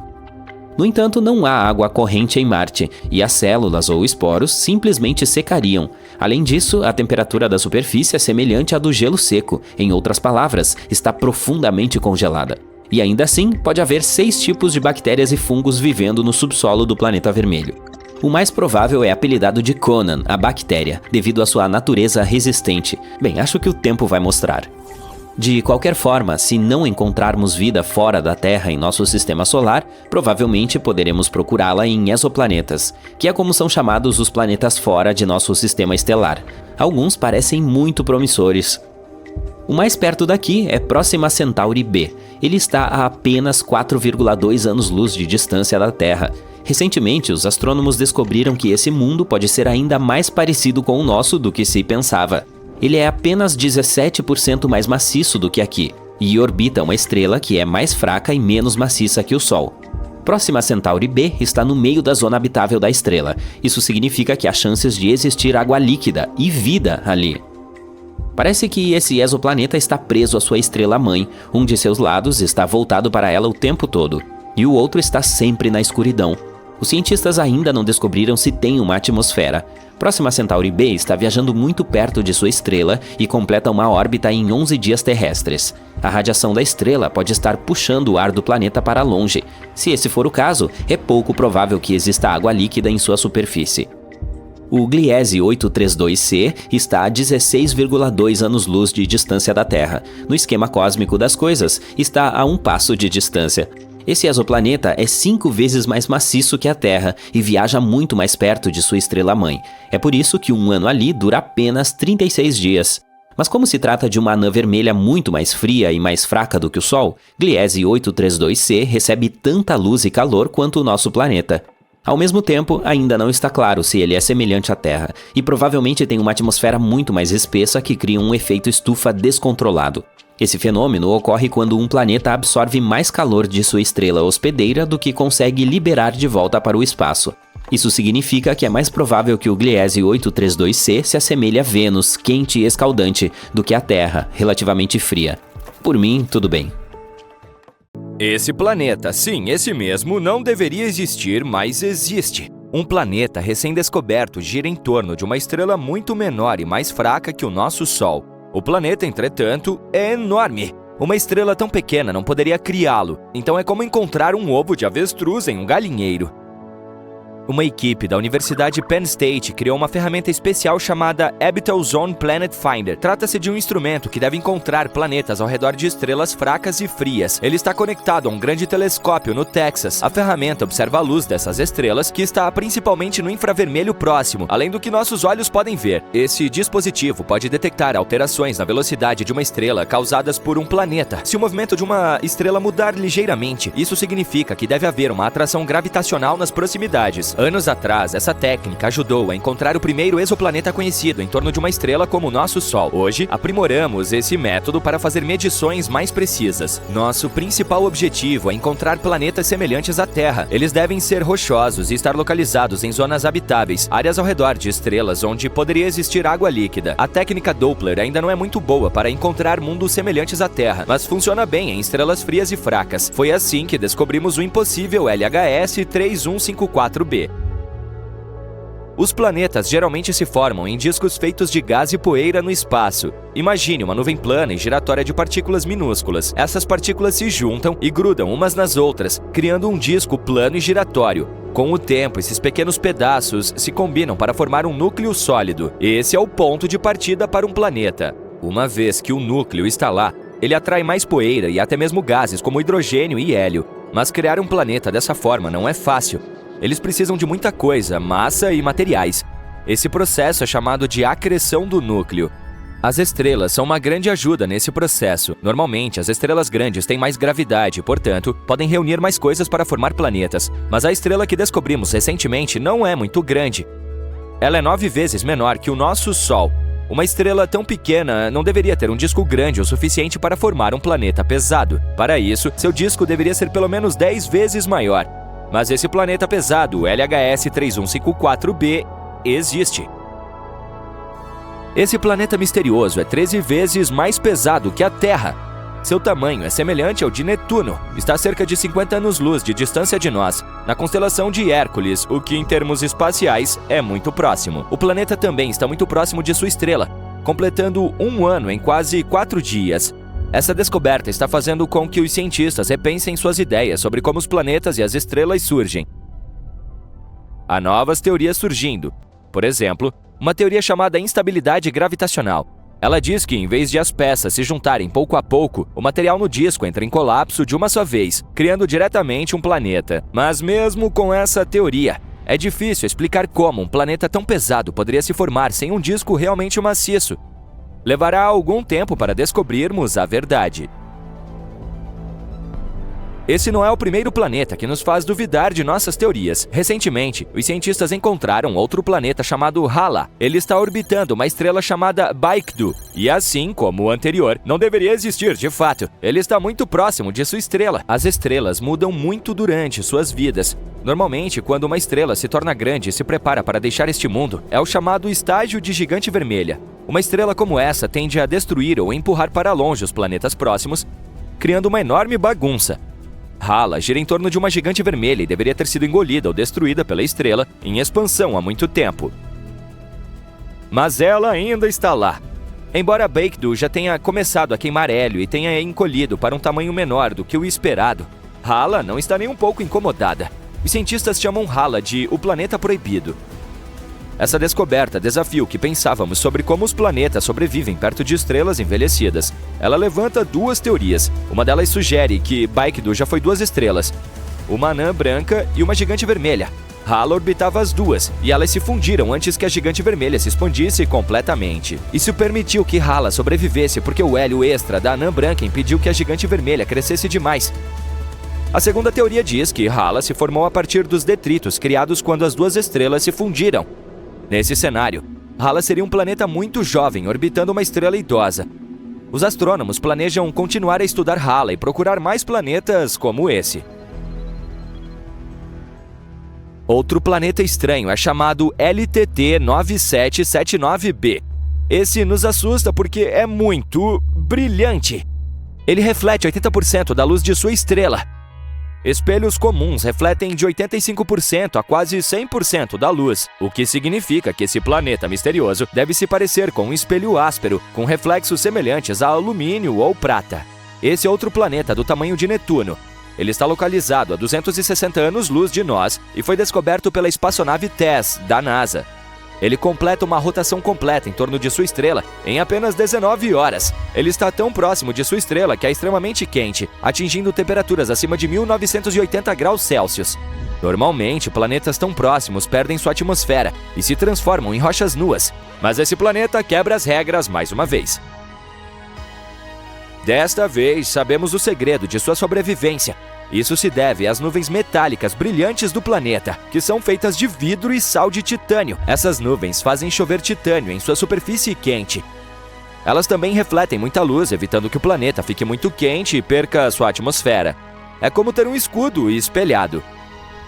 No entanto, não há água corrente em Marte, e as células ou esporos simplesmente secariam. Além disso, a temperatura da superfície é semelhante à do gelo seco, em outras palavras, está profundamente congelada. E ainda assim, pode haver 6 tipos de bactérias e fungos vivendo no subsolo do planeta vermelho. O mais provável é apelidado de Conan, a bactéria, devido à sua natureza resistente. Bem, acho que o tempo vai mostrar. De qualquer forma, se não encontrarmos vida fora da Terra em nosso sistema solar, provavelmente poderemos procurá-la em exoplanetas, que é como são chamados os planetas fora de nosso sistema estelar. Alguns parecem muito promissores. O mais perto daqui é Próxima Centauri b. Ele está a apenas 4,2 anos-luz de distância da Terra. Recentemente, os astrônomos descobriram que esse mundo pode ser ainda mais parecido com o nosso do que se pensava. Ele é apenas 17% mais maciço do que aqui, e orbita uma estrela que é mais fraca e menos maciça que o Sol. Próxima Centauri b está no meio da zona habitável da estrela. Isso significa que há chances de existir água líquida e vida ali. Parece que esse exoplaneta está preso à sua estrela-mãe. Um de seus lados está voltado para ela o tempo todo, e o outro está sempre na escuridão. Os cientistas ainda não descobriram se tem uma atmosfera. Próxima Centauri b está viajando muito perto de sua estrela e completa uma órbita em 11 dias terrestres. A radiação da estrela pode estar puxando o ar do planeta para longe. Se esse for o caso, é pouco provável que exista água líquida em sua superfície. O Gliese 832c está a 16,2 anos-luz de distância da Terra. No esquema cósmico das coisas, está a um passo de distância. Esse exoplaneta é 5 vezes mais maciço que a Terra e viaja muito mais perto de sua estrela-mãe. É por isso que um ano ali dura apenas 36 dias. Mas como se trata de uma anã vermelha muito mais fria e mais fraca do que o Sol, Gliese 832c recebe tanta luz e calor quanto o nosso planeta. Ao mesmo tempo, ainda não está claro se ele é semelhante à Terra, e provavelmente tem uma atmosfera muito mais espessa que cria um efeito estufa descontrolado. Esse fenômeno ocorre quando um planeta absorve mais calor de sua estrela hospedeira do que consegue liberar de volta para o espaço. Isso significa que é mais provável que o Gliese 832c se assemelhe a Vênus, quente e escaldante, do que a Terra, relativamente fria. Por mim, tudo bem. Esse planeta, sim, esse mesmo, não deveria existir, mas existe. Um planeta recém-descoberto gira em torno de uma estrela muito menor e mais fraca que o nosso Sol. O planeta, entretanto, é enorme. Uma estrela tão pequena não poderia criá-lo, então é como encontrar um ovo de avestruz em um galinheiro. Uma equipe da Universidade Penn State criou uma ferramenta especial chamada Habitable Zone Planet Finder. Trata-se de um instrumento que deve encontrar planetas ao redor de estrelas fracas e frias. Ele está conectado a um grande telescópio no Texas. A ferramenta observa a luz dessas estrelas, que está principalmente no infravermelho próximo, além do que nossos olhos podem ver. Esse dispositivo pode detectar alterações na velocidade de uma estrela causadas por um planeta. Se o movimento de uma estrela mudar ligeiramente, isso significa que deve haver uma atração gravitacional nas proximidades. anos. Anos atrás, essa técnica ajudou a encontrar o primeiro exoplaneta conhecido em torno de uma estrela como o nosso Sol. Hoje, aprimoramos esse método para fazer medições mais precisas. Nosso principal objetivo é encontrar planetas semelhantes à Terra. Eles devem ser rochosos e estar localizados em zonas habitáveis, áreas ao redor de estrelas onde poderia existir água líquida. A técnica Doppler ainda não é muito boa para encontrar mundos semelhantes à Terra, mas funciona bem em estrelas frias e fracas. Foi assim que descobrimos o impossível LHS 3154b. Os planetas geralmente se formam em discos feitos de gás e poeira no espaço. Imagine uma nuvem plana e giratória de partículas minúsculas. Essas partículas se juntam e grudam umas nas outras, criando um disco plano e giratório. Com o tempo, esses pequenos pedaços se combinam para formar um núcleo sólido. Esse é o ponto de partida para um planeta. Uma vez que o núcleo está lá, ele atrai mais poeira e até mesmo gases como hidrogênio e hélio. Mas criar um planeta dessa forma não é fácil. Eles precisam de muita coisa, massa e materiais. Esse processo é chamado de acreção do núcleo. As estrelas são uma grande ajuda nesse processo. Normalmente, as estrelas grandes têm mais gravidade, portanto, podem reunir mais coisas para formar planetas. Mas a estrela que descobrimos recentemente não é muito grande. Ela é 9 vezes menor que o nosso Sol. Uma estrela tão pequena não deveria ter um disco grande o suficiente para formar um planeta pesado. Para isso, seu disco deveria ser pelo menos 10 vezes maior. Mas esse planeta pesado, o LHS 3154b, existe. Esse planeta misterioso é 13 vezes mais pesado que a Terra. Seu tamanho é semelhante ao de Netuno. Está a cerca de 50 anos-luz de distância de nós, na constelação de Hércules, o que em termos espaciais é muito próximo. O planeta também está muito próximo de sua estrela, completando um ano em quase 4 dias. Essa descoberta está fazendo com que os cientistas repensem suas ideias sobre como os planetas e as estrelas surgem. Há novas teorias surgindo. Por exemplo, uma teoria chamada instabilidade gravitacional. Ela diz que, em vez de as peças se juntarem pouco a pouco, o material no disco entra em colapso de uma só vez, criando diretamente um planeta. Mas mesmo com essa teoria, é difícil explicar como um planeta tão pesado poderia se formar sem um disco realmente maciço. Levará algum tempo para descobrirmos a verdade. Esse não é o primeiro planeta que nos faz duvidar de nossas teorias. Recentemente, os cientistas encontraram outro planeta chamado Hala. Ele está orbitando uma estrela chamada Baekdu. E assim como o anterior, não deveria existir de fato. Ele está muito próximo de sua estrela. As estrelas mudam muito durante suas vidas. Normalmente, quando uma estrela se torna grande e se prepara para deixar este mundo, é o chamado estágio de gigante vermelha. Uma estrela como essa tende a destruir ou empurrar para longe os planetas próximos, criando uma enorme bagunça. Hala gira em torno de uma gigante vermelha e deveria ter sido engolida ou destruída pela estrela em expansão há muito tempo. Mas ela ainda está lá. Embora Baekdu já tenha começado a queimar hélio e tenha encolhido para um tamanho menor do que o esperado, Hala não está nem um pouco incomodada. Os cientistas chamam Hala de o planeta proibido. Essa descoberta desafia o que pensávamos sobre como os planetas sobrevivem perto de estrelas envelhecidas. Ela levanta 2 teorias. Uma delas sugere que Baekdu já foi 2 estrelas, uma anã branca e uma gigante vermelha. Hala orbitava as 2, e elas se fundiram antes que a gigante vermelha se expandisse completamente. Isso permitiu que Hala sobrevivesse porque o hélio extra da anã branca impediu que a gigante vermelha crescesse demais. A segunda teoria diz que Hala se formou a partir dos detritos criados quando as 2 estrelas se fundiram. Nesse cenário, Hala seria um planeta muito jovem orbitando uma estrela idosa. Os astrônomos planejam continuar a estudar Hala e procurar mais planetas como esse. Outro planeta estranho é chamado LTT 9779b. Esse nos assusta porque é muito brilhante. Ele reflete 80% da luz de sua estrela. Espelhos comuns refletem de 85% a quase 100% da luz, o que significa que esse planeta misterioso deve se parecer com um espelho áspero, com reflexos semelhantes a alumínio ou prata. Esse é outro planeta do tamanho de Netuno. Ele está localizado a 260 anos-luz de nós e foi descoberto pela espaçonave TESS, da NASA. Ele completa uma rotação completa em torno de sua estrela em apenas 19 horas. Ele está tão próximo de sua estrela que é extremamente quente, atingindo temperaturas acima de 1980 graus Celsius. Normalmente, planetas tão próximos perdem sua atmosfera e se transformam em rochas nuas, mas esse planeta quebra as regras mais uma vez. Desta vez, sabemos o segredo de sua sobrevivência. Isso se deve às nuvens metálicas brilhantes do planeta, que são feitas de vidro e sal de titânio. Essas nuvens fazem chover titânio em sua superfície quente. Elas também refletem muita luz, evitando que o planeta fique muito quente e perca sua atmosfera. É como ter um escudo espelhado.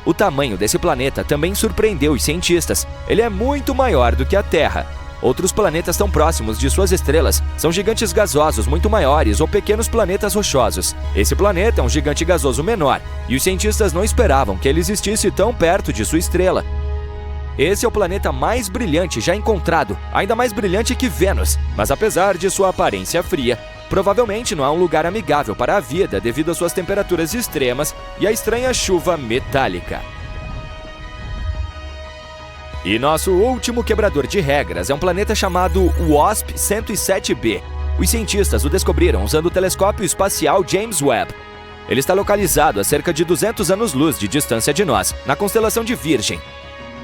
O tamanho desse planeta também surpreendeu os cientistas. Ele é muito maior do que a Terra. Outros planetas tão próximos de suas estrelas são gigantes gasosos muito maiores ou pequenos planetas rochosos. Esse planeta é um gigante gasoso menor, e os cientistas não esperavam que ele existisse tão perto de sua estrela. Esse é o planeta mais brilhante já encontrado, ainda mais brilhante que Vênus, mas apesar de sua aparência fria, provavelmente não há um lugar amigável para a vida devido às suas temperaturas extremas e à estranha chuva metálica. E nosso último quebrador de regras é um planeta chamado WASP-107b. Os cientistas o descobriram usando o telescópio espacial James Webb. Ele está localizado a cerca de 200 anos-luz de distância de nós, na constelação de Virgem.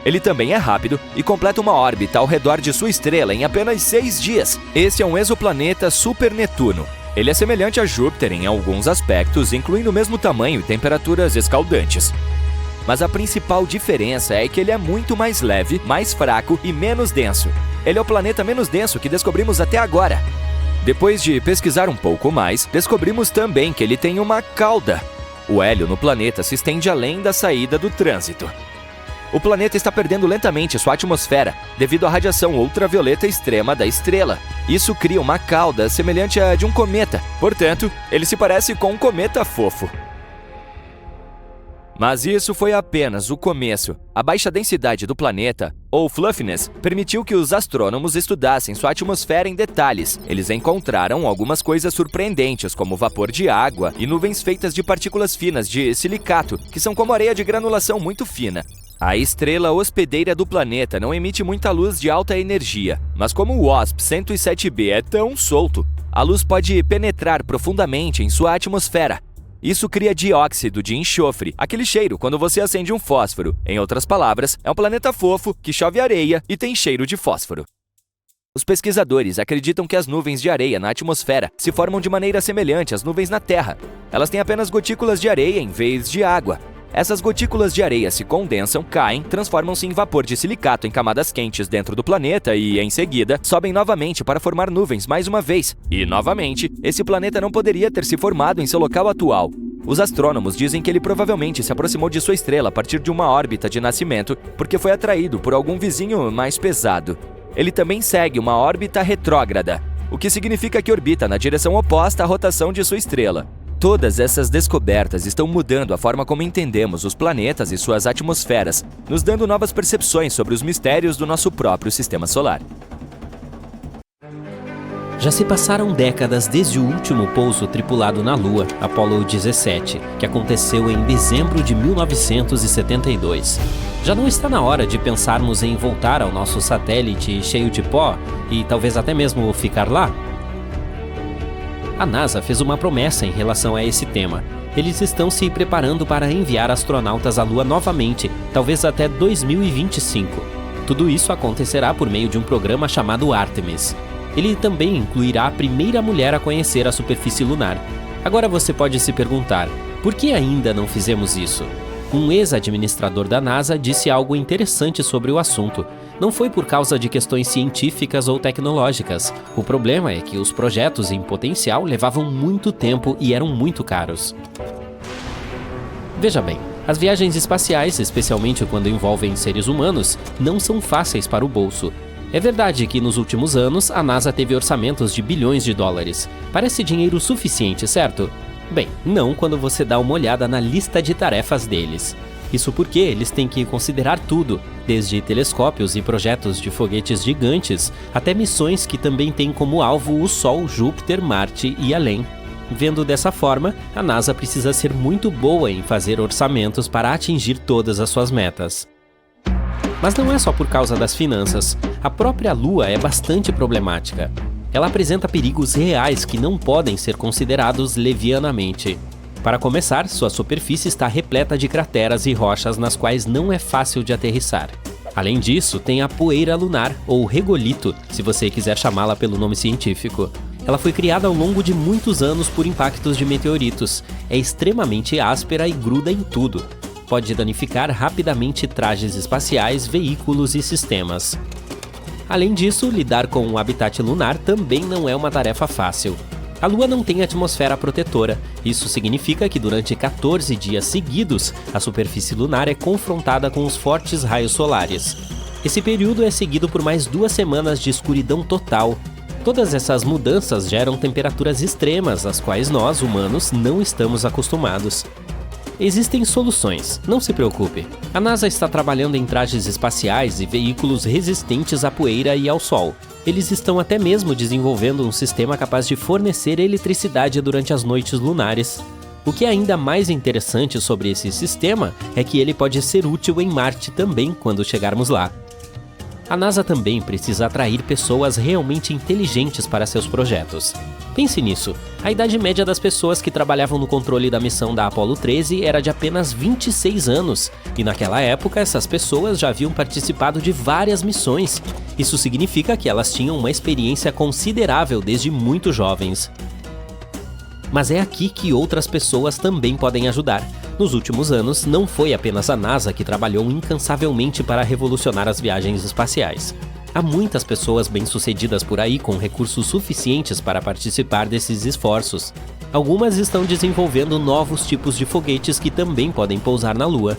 Ele também é rápido e completa uma órbita ao redor de sua estrela em apenas 6 dias. Esse é um exoplaneta super Netuno. Ele é semelhante a Júpiter em alguns aspectos, incluindo o mesmo tamanho e temperaturas escaldantes. Mas a principal diferença é que ele é muito mais leve, mais fraco e menos denso. Ele é o planeta menos denso que descobrimos até agora. Depois de pesquisar um pouco mais, descobrimos também que ele tem uma cauda. O hélio no planeta se estende além da saída do trânsito. O planeta está perdendo lentamente sua atmosfera devido à radiação ultravioleta extrema da estrela. Isso cria uma cauda semelhante à de um cometa. Portanto, ele se parece com um cometa fofo. Mas isso foi apenas o começo. A baixa densidade do planeta, ou fluffiness, permitiu que os astrônomos estudassem sua atmosfera em detalhes. Eles encontraram algumas coisas surpreendentes, como vapor de água e nuvens feitas de partículas finas de silicato, que são como areia de granulação muito fina. A estrela hospedeira do planeta não emite muita luz de alta energia, mas como o WASP-107b é tão solto, a luz pode penetrar profundamente em sua atmosfera. Isso cria dióxido de enxofre, aquele cheiro quando você acende um fósforo. Em outras palavras, é um planeta fofo que chove areia e tem cheiro de fósforo. Os pesquisadores acreditam que as nuvens de areia na atmosfera se formam de maneira semelhante às nuvens na Terra. Elas têm apenas gotículas de areia em vez de água. Essas gotículas de areia se condensam, caem, transformam-se em vapor de silicato em camadas quentes dentro do planeta e, em seguida, sobem novamente para formar nuvens mais uma vez. E, novamente, esse planeta não poderia ter se formado em seu local atual. Os astrônomos dizem que ele provavelmente se aproximou de sua estrela a partir de uma órbita de nascimento porque foi atraído por algum vizinho mais pesado. Ele também segue uma órbita retrógrada, o que significa que orbita na direção oposta à rotação de sua estrela. Todas essas descobertas estão mudando a forma como entendemos os planetas e suas atmosferas, nos dando novas percepções sobre os mistérios do nosso próprio sistema solar. Já se passaram décadas desde o último pouso tripulado na Lua, Apollo 17, que aconteceu em dezembro de 1972. Já não está na hora de pensarmos em voltar ao nosso satélite cheio de pó e talvez até mesmo ficar lá? A NASA fez uma promessa em relação a esse tema. Eles estão se preparando para enviar astronautas à Lua novamente, talvez até 2025. Tudo isso acontecerá por meio de um programa chamado Artemis. Ele também incluirá a primeira mulher a conhecer a superfície lunar. Agora você pode se perguntar, por que ainda não fizemos isso? Um ex-administrador da NASA disse algo interessante sobre o assunto. Não foi por causa de questões científicas ou tecnológicas. O problema é que os projetos em potencial levavam muito tempo e eram muito caros. Veja bem, as viagens espaciais, especialmente quando envolvem seres humanos, não são fáceis para o bolso. É verdade que nos últimos anos a NASA teve orçamentos de bilhões de dólares. Parece dinheiro suficiente, certo? Bem, não quando você dá uma olhada na lista de tarefas deles. Isso porque eles têm que considerar tudo, desde telescópios e projetos de foguetes gigantes, até missões que também têm como alvo o Sol, Júpiter, Marte e além. Vendo dessa forma, a NASA precisa ser muito boa em fazer orçamentos para atingir todas as suas metas. Mas não é só por causa das finanças. A própria Lua é bastante problemática. Ela apresenta perigos reais que não podem ser considerados levianamente. Para começar, sua superfície está repleta de crateras e rochas nas quais não é fácil de aterrissar. Além disso, tem a poeira lunar, ou regolito, se você quiser chamá-la pelo nome científico. Ela foi criada ao longo de muitos anos por impactos de meteoritos. É extremamente áspera e gruda em tudo. Pode danificar rapidamente trajes espaciais, veículos e sistemas. Além disso, lidar com o habitat lunar também não é uma tarefa fácil. A Lua não tem atmosfera protetora. Isso significa que durante 14 dias seguidos, a superfície lunar é confrontada com os fortes raios solares. Esse período é seguido por mais 2 semanas de escuridão total. Todas essas mudanças geram temperaturas extremas, às quais nós, humanos, não estamos acostumados. Existem soluções, não se preocupe. A NASA está trabalhando em trajes espaciais e veículos resistentes à poeira e ao sol. Eles estão até mesmo desenvolvendo um sistema capaz de fornecer eletricidade durante as noites lunares. O que é ainda mais interessante sobre esse sistema é que ele pode ser útil em Marte também quando chegarmos lá. A NASA também precisa atrair pessoas realmente inteligentes para seus projetos. Pense nisso, a idade média das pessoas que trabalhavam no controle da missão da Apollo 13 era de apenas 26 anos, e naquela época essas pessoas já haviam participado de várias missões. Isso significa que elas tinham uma experiência considerável desde muito jovens. Mas é aqui que outras pessoas também podem ajudar. Nos últimos anos, não foi apenas a NASA que trabalhou incansavelmente para revolucionar as viagens espaciais. Há muitas pessoas bem-sucedidas por aí com recursos suficientes para participar desses esforços. Algumas estão desenvolvendo novos tipos de foguetes que também podem pousar na Lua.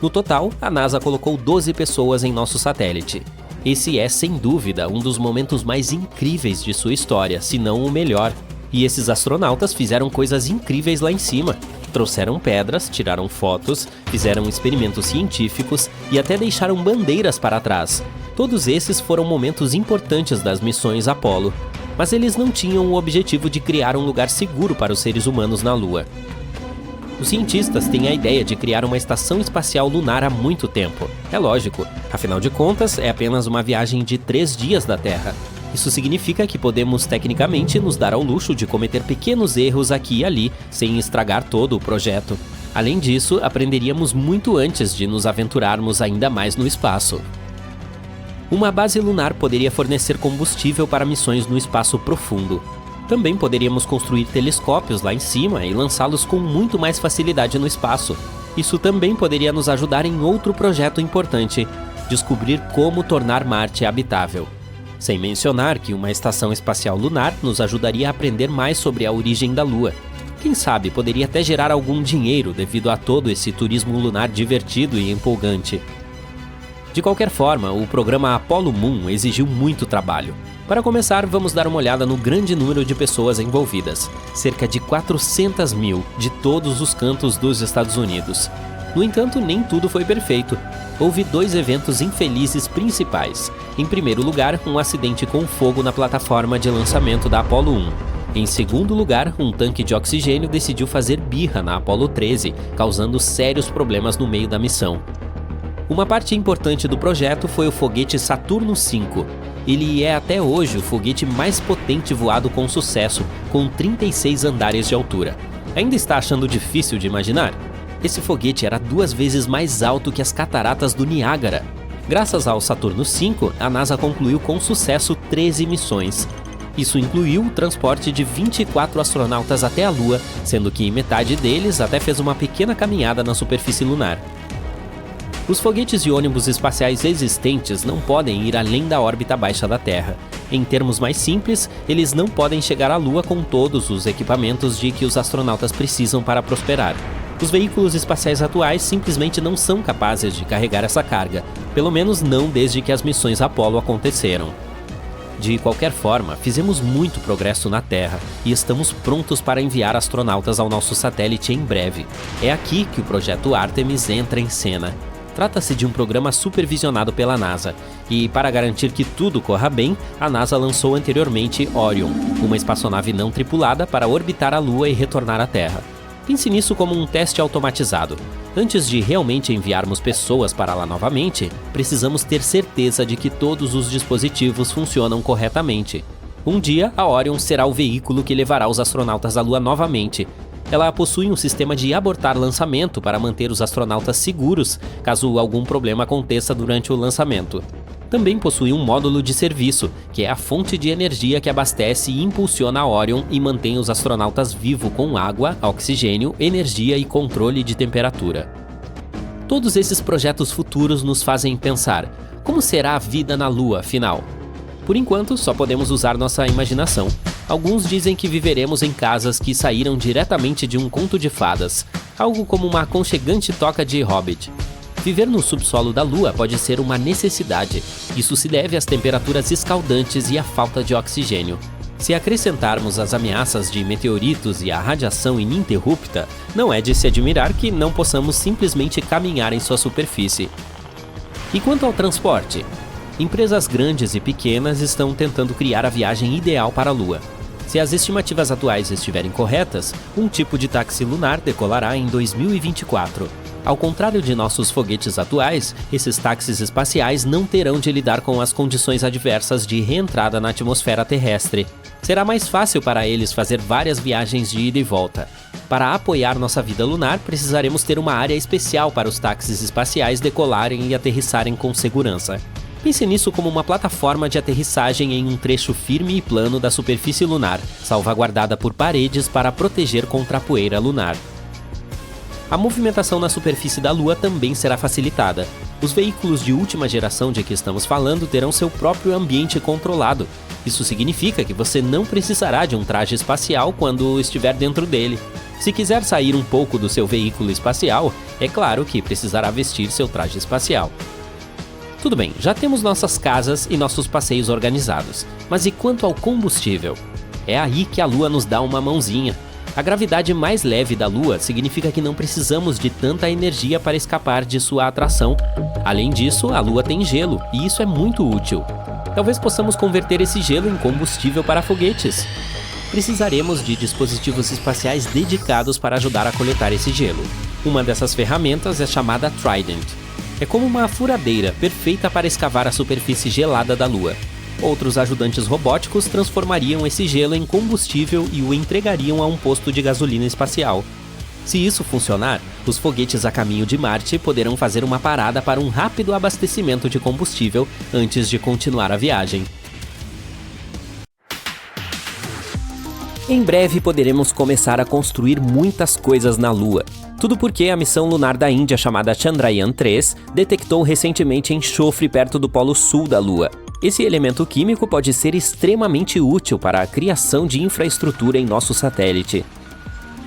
No total, a NASA colocou 12 pessoas em nosso satélite. Esse é, sem dúvida, um dos momentos mais incríveis de sua história, se não o melhor. E esses astronautas fizeram coisas incríveis lá em cima. Trouxeram pedras, tiraram fotos, fizeram experimentos científicos e até deixaram bandeiras para trás. Todos esses foram momentos importantes das missões Apollo, mas eles não tinham o objetivo de criar um lugar seguro para os seres humanos na Lua. Os cientistas têm a ideia de criar uma estação espacial lunar há muito tempo. É lógico, afinal de contas, é apenas uma viagem de 3 dias da Terra. Isso significa que podemos, tecnicamente, nos dar ao luxo de cometer pequenos erros aqui e ali, sem estragar todo o projeto. Além disso, aprenderíamos muito antes de nos aventurarmos ainda mais no espaço. Uma base lunar poderia fornecer combustível para missões no espaço profundo. Também poderíamos construir telescópios lá em cima e lançá-los com muito mais facilidade no espaço. Isso também poderia nos ajudar em outro projeto importante: descobrir como tornar Marte habitável. Sem mencionar que uma estação espacial lunar nos ajudaria a aprender mais sobre a origem da Lua. Quem sabe poderia até gerar algum dinheiro devido a todo esse turismo lunar divertido e empolgante. De qualquer forma, o programa Apollo Moon exigiu muito trabalho. Para começar, vamos dar uma olhada no grande número de pessoas envolvidas. Cerca de 400 mil de todos os cantos dos Estados Unidos. No entanto, nem tudo foi perfeito. Houve 2 eventos infelizes principais. Em primeiro lugar, um acidente com fogo na plataforma de lançamento da Apollo 1. Em segundo lugar, um tanque de oxigênio decidiu fazer birra na Apollo 13, causando sérios problemas no meio da missão. Uma parte importante do projeto foi o foguete Saturno V. Ele é até hoje o foguete mais potente voado com sucesso, com 36 andares de altura. Ainda está achando difícil de imaginar? Esse foguete era 2 vezes mais alto que as cataratas do Niágara. Graças ao Saturno V, a NASA concluiu com sucesso 13 missões. Isso incluiu o transporte de 24 astronautas até a Lua, sendo que metade deles até fez uma pequena caminhada na superfície lunar. Os foguetes e ônibus espaciais existentes não podem ir além da órbita baixa da Terra. Em termos mais simples, eles não podem chegar à Lua com todos os equipamentos de que os astronautas precisam para prosperar. Os veículos espaciais atuais simplesmente não são capazes de carregar essa carga, pelo menos não desde que as missões Apollo aconteceram. De qualquer forma, fizemos muito progresso na Terra e estamos prontos para enviar astronautas ao nosso satélite em breve. É aqui que o projeto Artemis entra em cena. Trata-se de um programa supervisionado pela NASA, e para garantir que tudo corra bem, a NASA lançou anteriormente Orion, uma espaçonave não tripulada para orbitar a Lua e retornar à Terra. Pense nisso como um teste automatizado. Antes de realmente enviarmos pessoas para lá novamente, precisamos ter certeza de que todos os dispositivos funcionam corretamente. Um dia, a Orion será o veículo que levará os astronautas à Lua novamente. Ela possui um sistema de abortar lançamento para manter os astronautas seguros caso algum problema aconteça durante o lançamento. também possui um módulo de serviço, que é a fonte de energia que abastece e impulsiona a Orion e mantém os astronautas vivos com água, oxigênio, energia e controle de temperatura. Todos esses projetos futuros nos fazem pensar: como será a vida na Lua, afinal? Por enquanto, só podemos usar nossa imaginação. Alguns dizem que viveremos em casas que saíram diretamente de um conto de fadas, algo como uma aconchegante toca de Hobbit. Viver no subsolo da Lua pode ser uma necessidade. Isso se deve às temperaturas escaldantes e à falta de oxigênio. Se acrescentarmos as ameaças de meteoritos e a radiação ininterrupta, não é de se admirar que não possamos simplesmente caminhar em sua superfície. E quanto ao transporte? Empresas grandes e pequenas estão tentando criar a viagem ideal para a Lua. Se as estimativas atuais estiverem corretas, um tipo de táxi lunar decolará em 2024. Ao contrário de nossos foguetes atuais, esses táxis espaciais não terão de lidar com as condições adversas de reentrada na atmosfera terrestre. Será mais fácil para eles fazer várias viagens de ida e volta. Para apoiar nossa vida lunar, precisaremos ter uma área especial para os táxis espaciais decolarem e aterrissarem com segurança. Pense nisso como uma plataforma de aterrissagem em um trecho firme e plano da superfície lunar, salvaguardada por paredes para proteger contra a poeira lunar. A movimentação na superfície da Lua também será facilitada. Os veículos de última geração de que estamos falando terão seu próprio ambiente controlado. Isso significa que você não precisará de um traje espacial quando estiver dentro dele. Se quiser sair um pouco do seu veículo espacial, é claro que precisará vestir seu traje espacial. Tudo bem, já temos nossas casas e nossos passeios organizados, mas e quanto ao combustível? É aí que a Lua nos dá uma mãozinha. A gravidade mais leve da Lua significa que não precisamos de tanta energia para escapar de sua atração. Além disso, a Lua tem gelo, e isso é muito útil. Talvez possamos converter esse gelo em combustível para foguetes. Precisaremos de dispositivos espaciais dedicados para ajudar a coletar esse gelo. Uma dessas ferramentas é chamada Trident. É como uma furadeira perfeita para escavar a superfície gelada da Lua. Outros ajudantes robóticos transformariam esse gelo em combustível e o entregariam a um posto de gasolina espacial. Se isso funcionar, os foguetes a caminho de Marte poderão fazer uma parada para um rápido abastecimento de combustível antes de continuar a viagem. Em breve poderemos começar a construir muitas coisas na Lua. Tudo porque a missão lunar da Índia chamada Chandrayaan-3 detectou recentemente enxofre perto do polo sul da Lua. Esse elemento químico pode ser extremamente útil para a criação de infraestrutura em nosso satélite.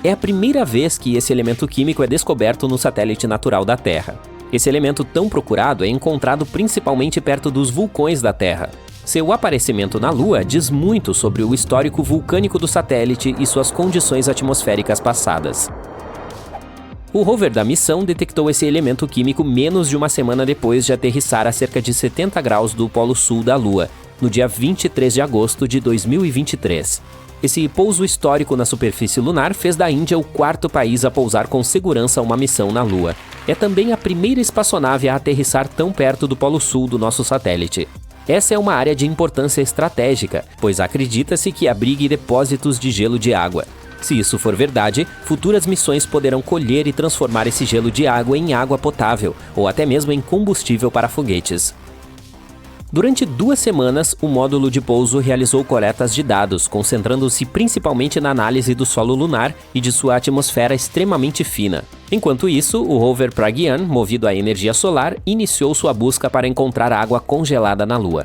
É a primeira vez que esse elemento químico é descoberto no satélite natural da Terra. Esse elemento tão procurado é encontrado principalmente perto dos vulcões da Terra. Seu aparecimento na Lua diz muito sobre o histórico vulcânico do satélite e suas condições atmosféricas passadas. O rover da missão detectou esse elemento químico menos de uma semana depois de aterrissar a cerca de 70 graus do polo sul da Lua, no dia 23 de agosto de 2023. Esse pouso histórico na superfície lunar fez da Índia o quarto país a pousar com segurança uma missão na Lua. É também a primeira espaçonave a aterrissar tão perto do polo sul do nosso satélite. Essa é uma área de importância estratégica, pois acredita-se que abrigue depósitos de gelo de água. Se isso for verdade, futuras missões poderão colher e transformar esse gelo de água em água potável, ou até mesmo em combustível para foguetes. Durante 2 semanas, o módulo de pouso realizou coletas de dados, concentrando-se principalmente na análise do solo lunar e de sua atmosfera extremamente fina. Enquanto isso, o rover Pragyan, movido à energia solar, iniciou sua busca para encontrar água congelada na Lua.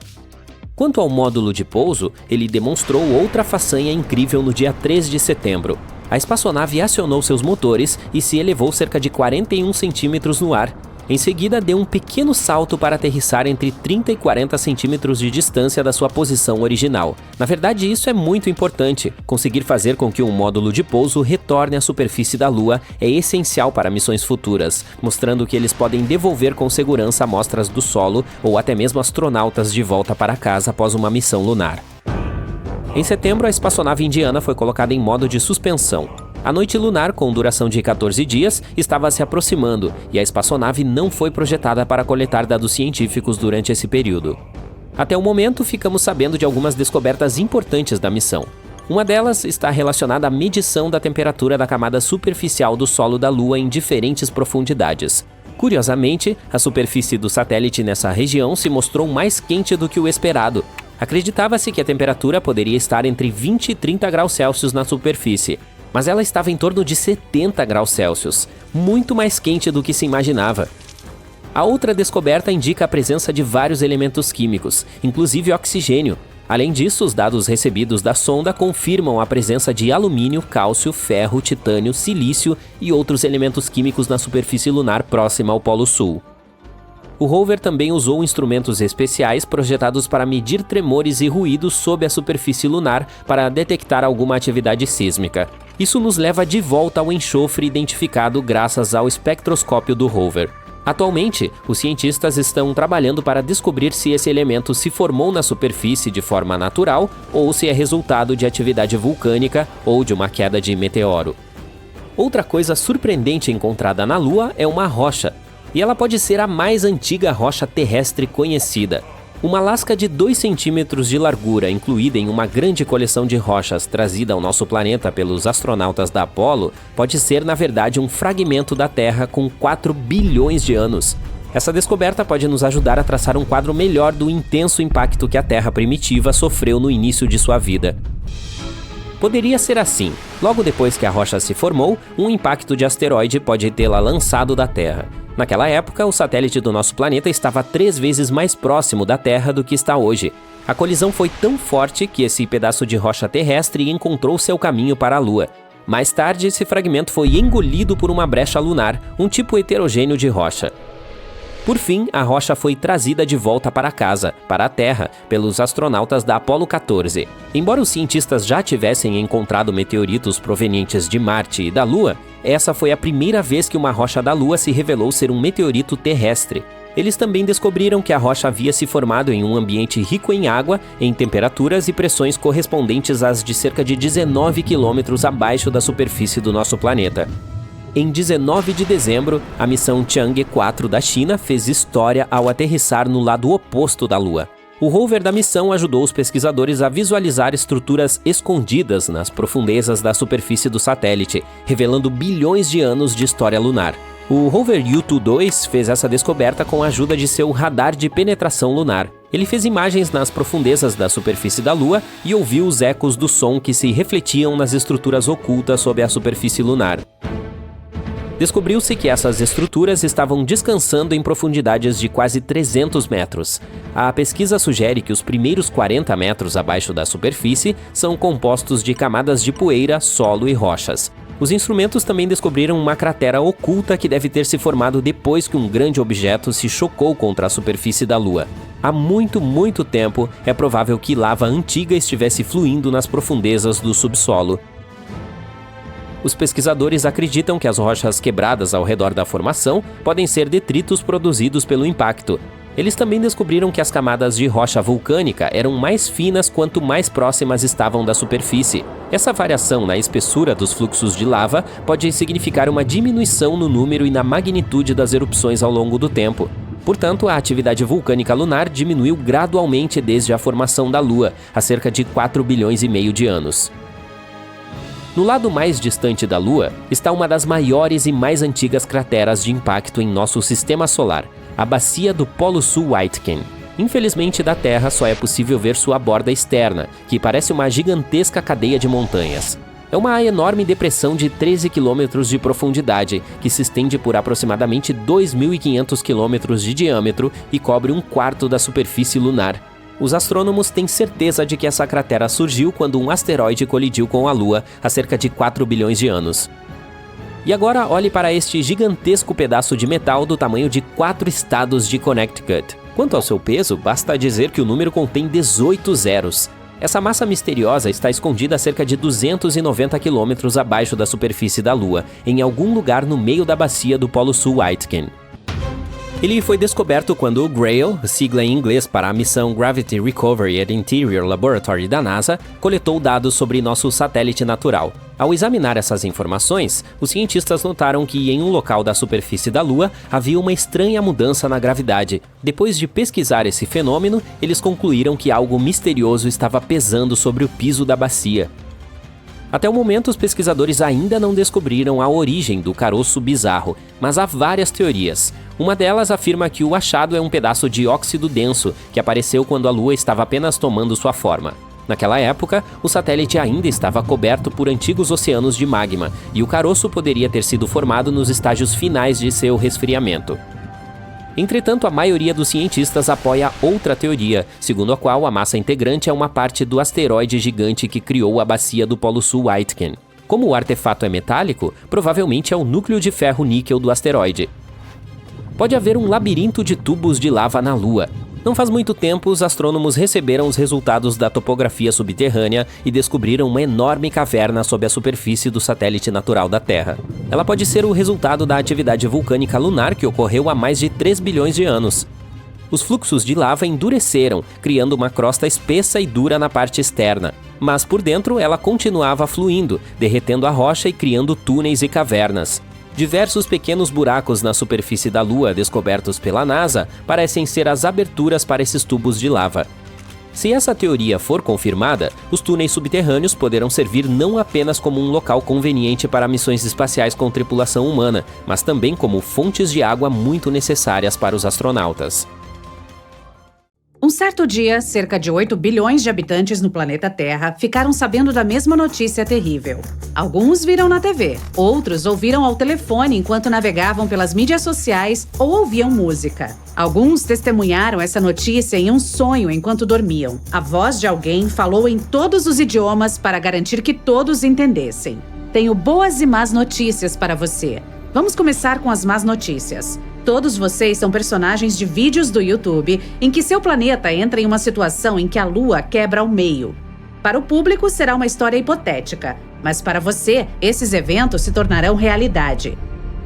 Quanto ao módulo de pouso, ele demonstrou outra façanha incrível no dia 3 de setembro. A espaçonave acionou seus motores e se elevou cerca de 41 centímetros no ar. Em seguida, deu um pequeno salto para aterrissar entre 30 e 40 centímetros de distância da sua posição original. Na verdade, isso é muito importante. Conseguir fazer com que um módulo de pouso retorne à superfície da Lua é essencial para missões futuras, mostrando que eles podem devolver com segurança amostras do solo ou até mesmo astronautas de volta para casa após uma missão lunar. Em setembro, a espaçonave indiana foi colocada em modo de suspensão. A noite lunar, com duração de 14 dias, estava se aproximando e a espaçonave não foi projetada para coletar dados científicos durante esse período. Até o momento, ficamos sabendo de algumas descobertas importantes da missão. Uma delas está relacionada à medição da temperatura da camada superficial do solo da Lua em diferentes profundidades. Curiosamente, a superfície do satélite nessa região se mostrou mais quente do que o esperado. Acreditava-se que a temperatura poderia estar entre 20 e 30 graus Celsius na superfície, mas ela estava em torno de 70 graus Celsius, muito mais quente do que se imaginava. A outra descoberta indica a presença de vários elementos químicos, inclusive oxigênio. Além disso, os dados recebidos da sonda confirmam a presença de alumínio, cálcio, ferro, titânio, silício e outros elementos químicos na superfície lunar próxima ao Polo Sul. O rover também usou instrumentos especiais projetados para medir tremores e ruídos sob a superfície lunar para detectar alguma atividade sísmica. Isso nos leva de volta ao enxofre identificado graças ao espectroscópio do rover. Atualmente, os cientistas estão trabalhando para descobrir se esse elemento se formou na superfície de forma natural ou se é resultado de atividade vulcânica ou de uma queda de meteoro. Outra coisa surpreendente encontrada na Lua é uma rocha, e ela pode ser a mais antiga rocha terrestre conhecida. Uma lasca de 2 centímetros de largura, incluída em uma grande coleção de rochas trazida ao nosso planeta pelos astronautas da Apollo, pode ser, na verdade, um fragmento da Terra com 4 bilhões de anos. Essa descoberta pode nos ajudar a traçar um quadro melhor do intenso impacto que a Terra primitiva sofreu no início de sua vida. Poderia ser assim. Logo depois que a rocha se formou, um impacto de asteroide pode tê-la lançado da Terra. Naquela época, o satélite do nosso planeta estava 3 vezes mais próximo da Terra do que está hoje. A colisão foi tão forte que esse pedaço de rocha terrestre encontrou seu caminho para a Lua. Mais tarde, esse fragmento foi engolido por uma brecha lunar, um tipo heterogêneo de rocha. Por fim, a rocha foi trazida de volta para casa, para a Terra, pelos astronautas da Apollo 14. Embora os cientistas já tivessem encontrado meteoritos provenientes de Marte e da Lua, essa foi a primeira vez que uma rocha da Lua se revelou ser um meteorito terrestre. Eles também descobriram que a rocha havia se formado em um ambiente rico em água, em temperaturas e pressões correspondentes às de cerca de 19 quilômetros abaixo da superfície do nosso planeta. Em 19 de dezembro, a missão Chang'e 4 da China fez história ao aterrissar no lado oposto da Lua. O rover da missão ajudou os pesquisadores a visualizar estruturas escondidas nas profundezas da superfície do satélite, revelando bilhões de anos de história lunar. O rover Yutu-2 fez essa descoberta com a ajuda de seu radar de penetração lunar. Ele fez imagens nas profundezas da superfície da Lua e ouviu os ecos do som que se refletiam nas estruturas ocultas sob a superfície lunar. Descobriu-se que essas estruturas estavam descansando em profundidades de quase 300 metros. A pesquisa sugere que os primeiros 40 metros abaixo da superfície são compostos de camadas de poeira, solo e rochas. Os instrumentos também descobriram uma cratera oculta que deve ter se formado depois que um grande objeto se chocou contra a superfície da Lua. Há muito tempo, é provável que lava antiga estivesse fluindo nas profundezas do subsolo. Os pesquisadores acreditam que as rochas quebradas ao redor da formação podem ser detritos produzidos pelo impacto. Eles também descobriram que as camadas de rocha vulcânica eram mais finas quanto mais próximas estavam da superfície. Essa variação na espessura dos fluxos de lava pode significar uma diminuição no número e na magnitude das erupções ao longo do tempo. Portanto, a atividade vulcânica lunar diminuiu gradualmente desde a formação da Lua, há cerca de 4 bilhões e meio de anos. No lado mais distante da Lua está uma das maiores e mais antigas crateras de impacto em nosso sistema solar, a bacia do Polo Sul Aitken. Infelizmente, da Terra só é possível ver sua borda externa, que parece uma gigantesca cadeia de montanhas. É uma enorme depressão de 13 quilômetros de profundidade, que se estende por aproximadamente 2.500 quilômetros de diâmetro e cobre 1/4 da superfície lunar. Os astrônomos têm certeza de que essa cratera surgiu quando um asteroide colidiu com a Lua há cerca de 4 bilhões de anos. E agora olhe para este gigantesco pedaço de metal do tamanho de 4 estados de Connecticut. Quanto ao seu peso, basta dizer que o número contém 18 zeros. Essa massa misteriosa está escondida a cerca de 290 quilômetros abaixo da superfície da Lua, em algum lugar no meio da bacia do Polo Sul Aitken. Ele foi descoberto quando o GRAIL, sigla em inglês para a missão Gravity Recovery and Interior Laboratory da NASA, coletou dados sobre nosso satélite natural. Ao examinar essas informações, os cientistas notaram que em um local da superfície da Lua havia uma estranha mudança na gravidade. Depois de pesquisar esse fenômeno, eles concluíram que algo misterioso estava pesando sobre o piso da bacia. Até o momento, os pesquisadores ainda não descobriram a origem do caroço bizarro, mas há várias teorias. Uma delas afirma que o achado é um pedaço de óxido denso que apareceu quando a Lua estava apenas tomando sua forma. Naquela época, o satélite ainda estava coberto por antigos oceanos de magma, e o caroço poderia ter sido formado nos estágios finais de seu resfriamento. Entretanto, a maioria dos cientistas apoia outra teoria, segundo a qual a massa integrante é uma parte do asteroide gigante que criou a bacia do Polo Sul Aitken. Como o artefato é metálico, provavelmente é o núcleo de ferro-níquel do asteroide. Pode haver um labirinto de tubos de lava na Lua. Não faz muito tempo, os astrônomos receberam os resultados da topografia subterrânea e descobriram uma enorme caverna sob a superfície do satélite natural da Terra. Ela pode ser o resultado da atividade vulcânica lunar que ocorreu há mais de 3 bilhões de anos. Os fluxos de lava endureceram, criando uma crosta espessa e dura na parte externa. Mas por dentro ela continuava fluindo, derretendo a rocha e criando túneis e cavernas. Diversos pequenos buracos na superfície da Lua descobertos pela NASA parecem ser as aberturas para esses tubos de lava. Se essa teoria for confirmada, os túneis subterrâneos poderão servir não apenas como um local conveniente para missões espaciais com tripulação humana, mas também como fontes de água muito necessárias para os astronautas. Um certo dia, cerca de 8 bilhões de habitantes no planeta Terra ficaram sabendo da mesma notícia terrível. Alguns viram na TV, outros ouviram ao telefone enquanto navegavam pelas mídias sociais ou ouviam música. Alguns testemunharam essa notícia em um sonho enquanto dormiam. A voz de alguém falou em todos os idiomas para garantir que todos entendessem. Tenho boas e más notícias para você. Vamos começar com as más notícias. Todos vocês são personagens de vídeos do YouTube em que seu planeta entra em uma situação em que a Lua quebra ao meio. Para o público, será uma história hipotética, mas para você, esses eventos se tornarão realidade.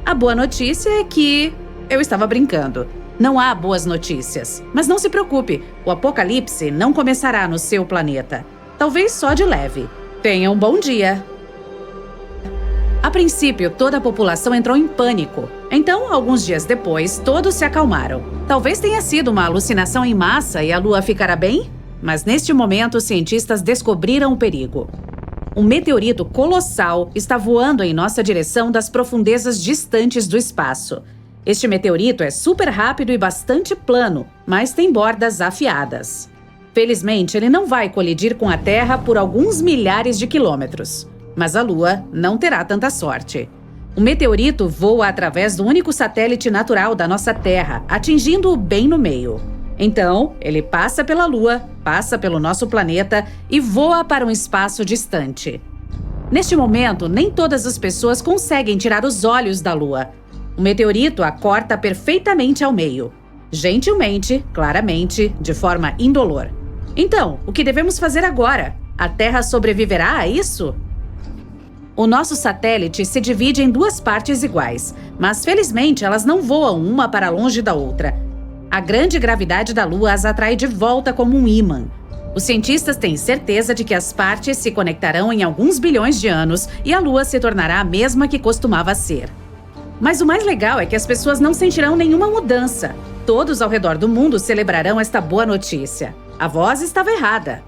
A boa notícia é que... eu estava brincando. Não há boas notícias. Mas não se preocupe, o apocalipse não começará no seu planeta. Talvez só de leve. Tenha um bom dia! A princípio, toda a população entrou em pânico. Então, alguns dias depois, todos se acalmaram. Talvez tenha sido uma alucinação em massa e a Lua ficará bem? Mas neste momento, os cientistas descobriram o perigo. Um meteorito colossal está voando em nossa direção das profundezas distantes do espaço. Este meteorito é super rápido e bastante plano, mas tem bordas afiadas. Felizmente, ele não vai colidir com a Terra por alguns milhares de quilômetros. Mas a Lua não terá tanta sorte. O meteorito voa através do único satélite natural da nossa Terra, atingindo-o bem no meio. Então, ele passa pela Lua, passa pelo nosso planeta e voa para um espaço distante. Neste momento, nem todas as pessoas conseguem tirar os olhos da Lua. O meteorito a corta perfeitamente ao meio. Gentilmente, claramente, de forma indolor. Então, o que devemos fazer agora? A Terra sobreviverá a isso? O nosso satélite se divide em duas partes iguais, mas felizmente elas não voam uma para longe da outra. A grande gravidade da Lua as atrai de volta como um ímã. Os cientistas têm certeza de que as partes se conectarão em alguns bilhões de anos e a Lua se tornará a mesma que costumava ser. Mas o mais legal é que as pessoas não sentirão nenhuma mudança. Todos ao redor do mundo celebrarão esta boa notícia. A voz estava errada.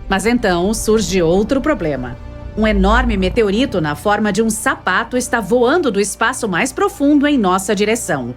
Mas então surge outro problema. Um enorme meteorito na forma de um sapato está voando do espaço mais profundo em nossa direção.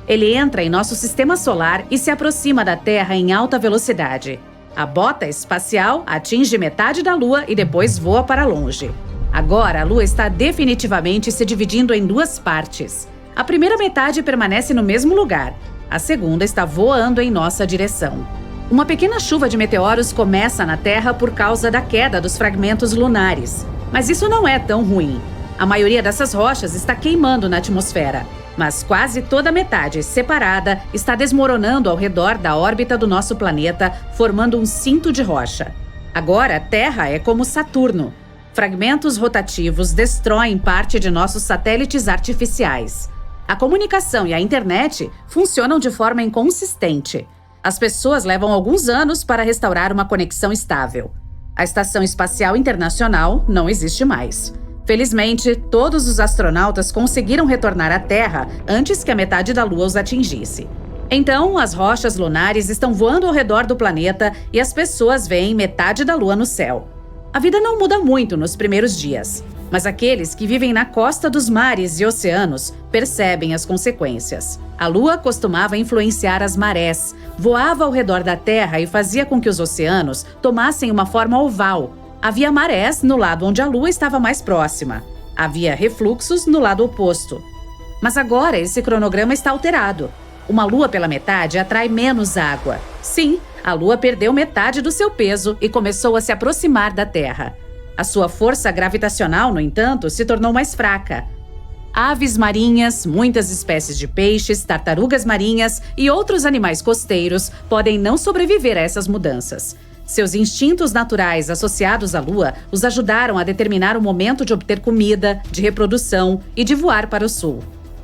Ele entra em nosso sistema solar e se aproxima da Terra em alta velocidade. A bota espacial atinge metade da Lua e depois voa para longe. Agora, a Lua está definitivamente se dividindo em duas partes. A primeira metade permanece no mesmo lugar. A segunda está voando em nossa direção. Uma pequena chuva de meteoros começa na Terra por causa da queda dos fragmentos lunares. Mas isso não é tão ruim. A maioria dessas rochas está queimando na atmosfera. Mas quase toda a metade separada está desmoronando ao redor da órbita do nosso planeta, formando um cinto de rocha. Agora, a Terra é como Saturno. Fragmentos rotativos destroem parte de nossos satélites artificiais. A comunicação e a internet funcionam de forma inconsistente. As pessoas levam alguns anos para restaurar uma conexão estável. A Estação Espacial Internacional não existe mais. Felizmente, todos os astronautas conseguiram retornar à Terra antes que a metade da Lua os atingisse. Então, as rochas lunares estão voando ao redor do planeta e as pessoas veem metade da Lua no céu. A vida não muda muito nos primeiros dias, mas aqueles que vivem na costa dos mares e oceanos percebem as consequências. A Lua costumava influenciar as marés, voava ao redor da Terra e fazia com que os oceanos tomassem uma forma oval. Havia marés no lado onde a Lua estava mais próxima. Havia refluxos no lado oposto. Mas agora esse cronograma está alterado. Uma lua pela metade atrai menos água. Sim, a Lua perdeu metade do seu peso e começou a se aproximar da Terra. A sua força gravitacional, no entanto, se tornou mais fraca. Aves marinhas, muitas espécies de peixes, tartarugas marinhas e outros animais costeiros podem não sobreviver a essas mudanças. Seus instintos naturais associados à Lua os ajudaram a determinar o momento de obter comida, de reprodução e de voar para o sul.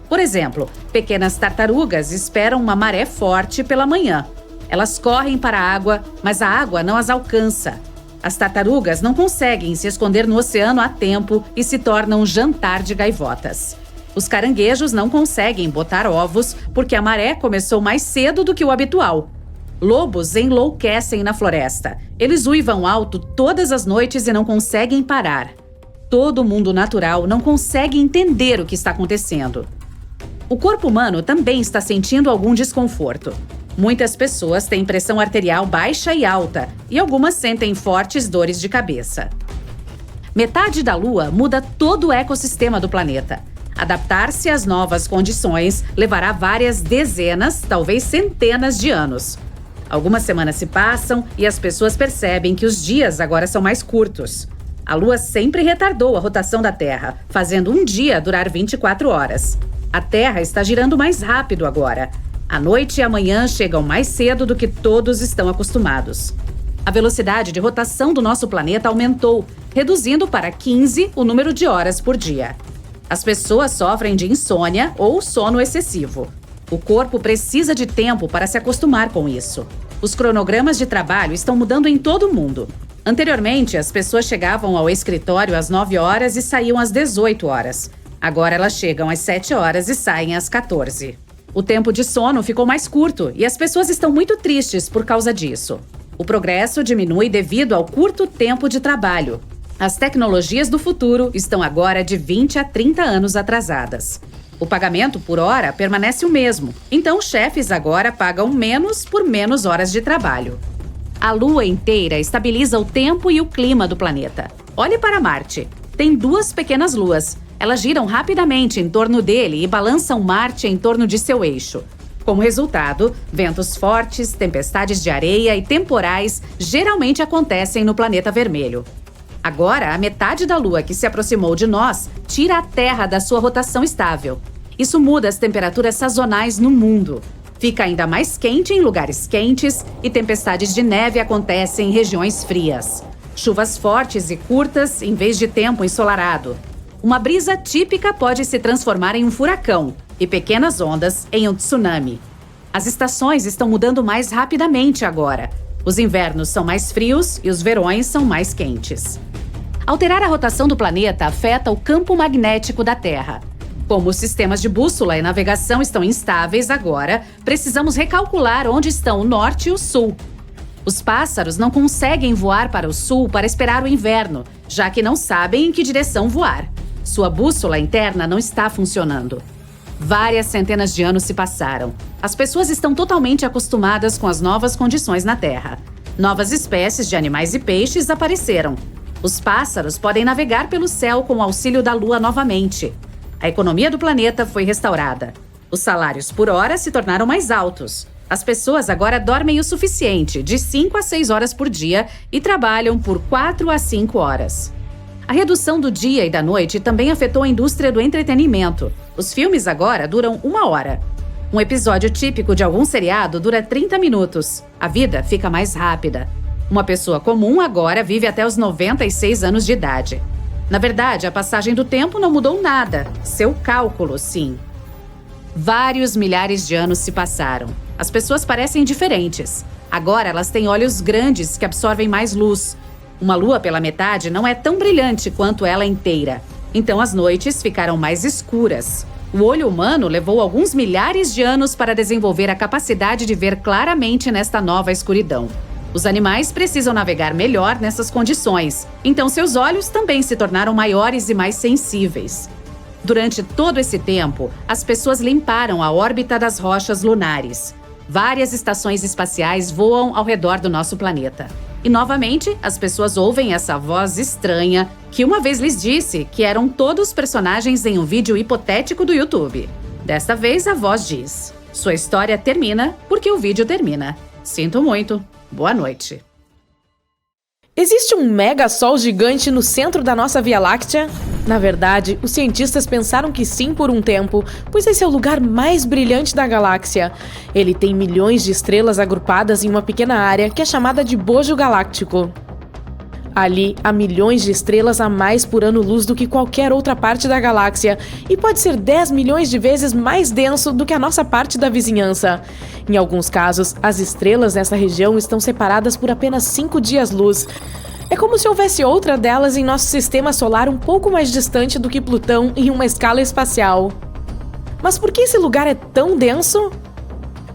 Por exemplo, pequenas tartarugas esperam uma maré forte pela manhã. Elas correm para a água, mas a água não as alcança. As tartarugas não conseguem se esconder no oceano a tempo e se tornam jantar de gaivotas. Os caranguejos não conseguem botar ovos porque a maré começou mais cedo do que o habitual. Lobos enlouquecem na floresta. Eles uivam alto todas as noites e não conseguem parar. Todo mundo natural não consegue entender o que está acontecendo. O corpo humano também está sentindo algum desconforto. Muitas pessoas têm pressão arterial baixa e alta, e algumas sentem fortes dores de cabeça. Metade da Lua muda todo o ecossistema do planeta. Adaptar-se às novas condições levará várias dezenas, talvez centenas de anos. Algumas semanas se passam e as pessoas percebem que os dias agora são mais curtos. A Lua sempre retardou a rotação da Terra, fazendo um dia durar 24 horas. A Terra está girando mais rápido agora. A noite e a manhã chegam mais cedo do que todos estão acostumados. A velocidade de rotação do nosso planeta aumentou, reduzindo para 15 o número de horas por dia. As pessoas sofrem de insônia ou sono excessivo. O corpo precisa de tempo para se acostumar com isso. Os cronogramas de trabalho estão mudando em todo o mundo. Anteriormente, as pessoas chegavam ao escritório às 9 horas e saíam às 18 horas. Agora elas chegam às 7 horas e saem às 14. O tempo de sono ficou mais curto e as pessoas estão muito tristes por causa disso. O progresso diminui devido ao curto tempo de trabalho. As tecnologias do futuro estão agora de 20 a 30 anos atrasadas. O pagamento por hora permanece o mesmo, então os chefes agora pagam menos por menos horas de trabalho. A Lua inteira estabiliza o tempo e o clima do planeta. Olhe para Marte. Tem 2 pequenas luas. Elas giram rapidamente em torno dele e balançam Marte em torno de seu eixo. Como resultado, ventos fortes, tempestades de areia e temporais geralmente acontecem no planeta vermelho. Agora, a metade da Lua que se aproximou de nós tira a Terra da sua rotação estável. Isso muda as temperaturas sazonais no mundo. Fica ainda mais quente em lugares quentes e tempestades de neve acontecem em regiões frias. Chuvas fortes e curtas em vez de tempo ensolarado. Uma brisa típica pode se transformar em um furacão e pequenas ondas em um tsunami. As estações estão mudando mais rapidamente agora. Os invernos são mais frios e os verões são mais quentes. Alterar a rotação do planeta afeta o campo magnético da Terra. Como os sistemas de bússola e navegação estão instáveis agora, precisamos recalcular onde estão o norte e o sul. Os pássaros não conseguem voar para o sul para esperar o inverno, já que não sabem em que direção voar. Sua bússola interna não está funcionando. Várias centenas de anos se passaram. As pessoas estão totalmente acostumadas com as novas condições na Terra. Novas espécies de animais e peixes apareceram. Os pássaros podem navegar pelo céu com o auxílio da Lua novamente. A economia do planeta foi restaurada. Os salários por hora se tornaram mais altos. As pessoas agora dormem o suficiente, de 5 a 6 horas por dia, e trabalham por 4 a 5 horas. A redução do dia e da noite também afetou a indústria do entretenimento. Os filmes agora duram 1 hora. Um episódio típico de algum seriado dura 30 minutos. A vida fica mais rápida. Uma pessoa comum agora vive até os 96 anos de idade. Na verdade, a passagem do tempo não mudou nada. Seu cálculo, sim. Vários milhares de anos se passaram. As pessoas parecem diferentes. Agora elas têm olhos grandes que absorvem mais luz. Uma lua pela metade não é tão brilhante quanto ela inteira. Então as noites ficaram mais escuras. O olho humano levou alguns milhares de anos para desenvolver a capacidade de ver claramente nesta nova escuridão. Os animais precisam navegar melhor nessas condições, então seus olhos também se tornaram maiores e mais sensíveis. Durante todo esse tempo, as pessoas limparam a órbita das rochas lunares. Várias estações espaciais voam ao redor do nosso planeta. E, novamente, as pessoas ouvem essa voz estranha que uma vez lhes disse que eram todos personagens em um vídeo hipotético do YouTube. Desta vez, a voz diz: "Sua história termina porque o vídeo termina. Sinto muito. Boa noite." Existe um mega sol gigante no centro da nossa Via Láctea? Na verdade, os cientistas pensaram que sim por um tempo, pois esse é o lugar mais brilhante da galáxia. Ele tem milhões de estrelas agrupadas em uma pequena área que é chamada de bojo galáctico. Ali, há milhões de estrelas a mais por ano-luz do que qualquer outra parte da galáxia, e pode ser 10 milhões de vezes mais denso do que a nossa parte da vizinhança. Em alguns casos, as estrelas nessa região estão separadas por apenas 5 dias-luz. É como se houvesse outra delas em nosso sistema solar um pouco mais distante do que Plutão em uma escala espacial. Mas por que esse lugar é tão denso?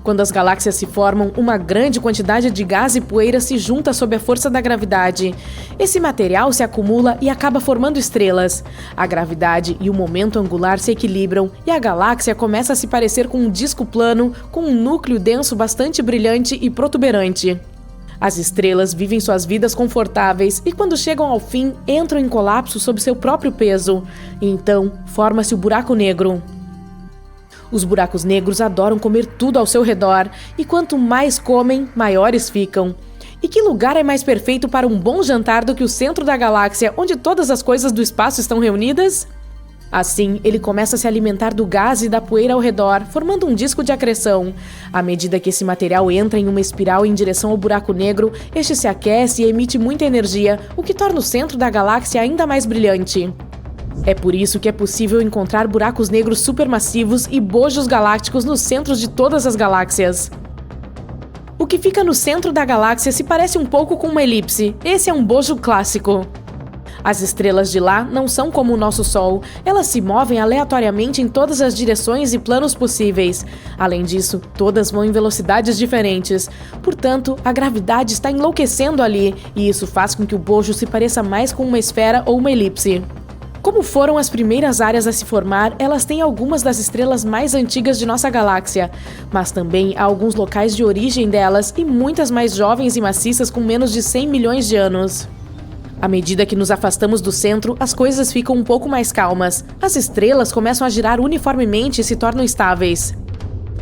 Quando as galáxias se formam, uma grande quantidade de gás e poeira se junta sob a força da gravidade. Esse material se acumula e acaba formando estrelas. A gravidade e o momento angular se equilibram e a galáxia começa a se parecer com um disco plano, com um núcleo denso bastante brilhante e protuberante. As estrelas vivem suas vidas confortáveis e, quando chegam ao fim, entram em colapso sob seu próprio peso. E então, forma-se o buraco negro. Os buracos negros adoram comer tudo ao seu redor, e quanto mais comem, maiores ficam. E que lugar é mais perfeito para um bom jantar do que o centro da galáxia, onde todas as coisas do espaço estão reunidas? Assim, ele começa a se alimentar do gás e da poeira ao redor, formando um disco de acreção. À medida que esse material entra em uma espiral em direção ao buraco negro, este se aquece e emite muita energia, o que torna o centro da galáxia ainda mais brilhante. É por isso que é possível encontrar buracos negros supermassivos e bojos galácticos nos centros de todas as galáxias. O que fica no centro da galáxia se parece um pouco com uma elipse. Esse é um bojo clássico. As estrelas de lá não são como o nosso Sol, elas se movem aleatoriamente em todas as direções e planos possíveis. Além disso, todas vão em velocidades diferentes. Portanto, a gravidade está enlouquecendo ali, e isso faz com que o bojo se pareça mais com uma esfera ou uma elipse. Como foram as primeiras áreas a se formar, elas têm algumas das estrelas mais antigas de nossa galáxia, mas também há alguns locais de origem delas e muitas mais jovens e maciças com menos de 100 milhões de anos. À medida que nos afastamos do centro, as coisas ficam um pouco mais calmas. As estrelas começam a girar uniformemente e se tornam estáveis.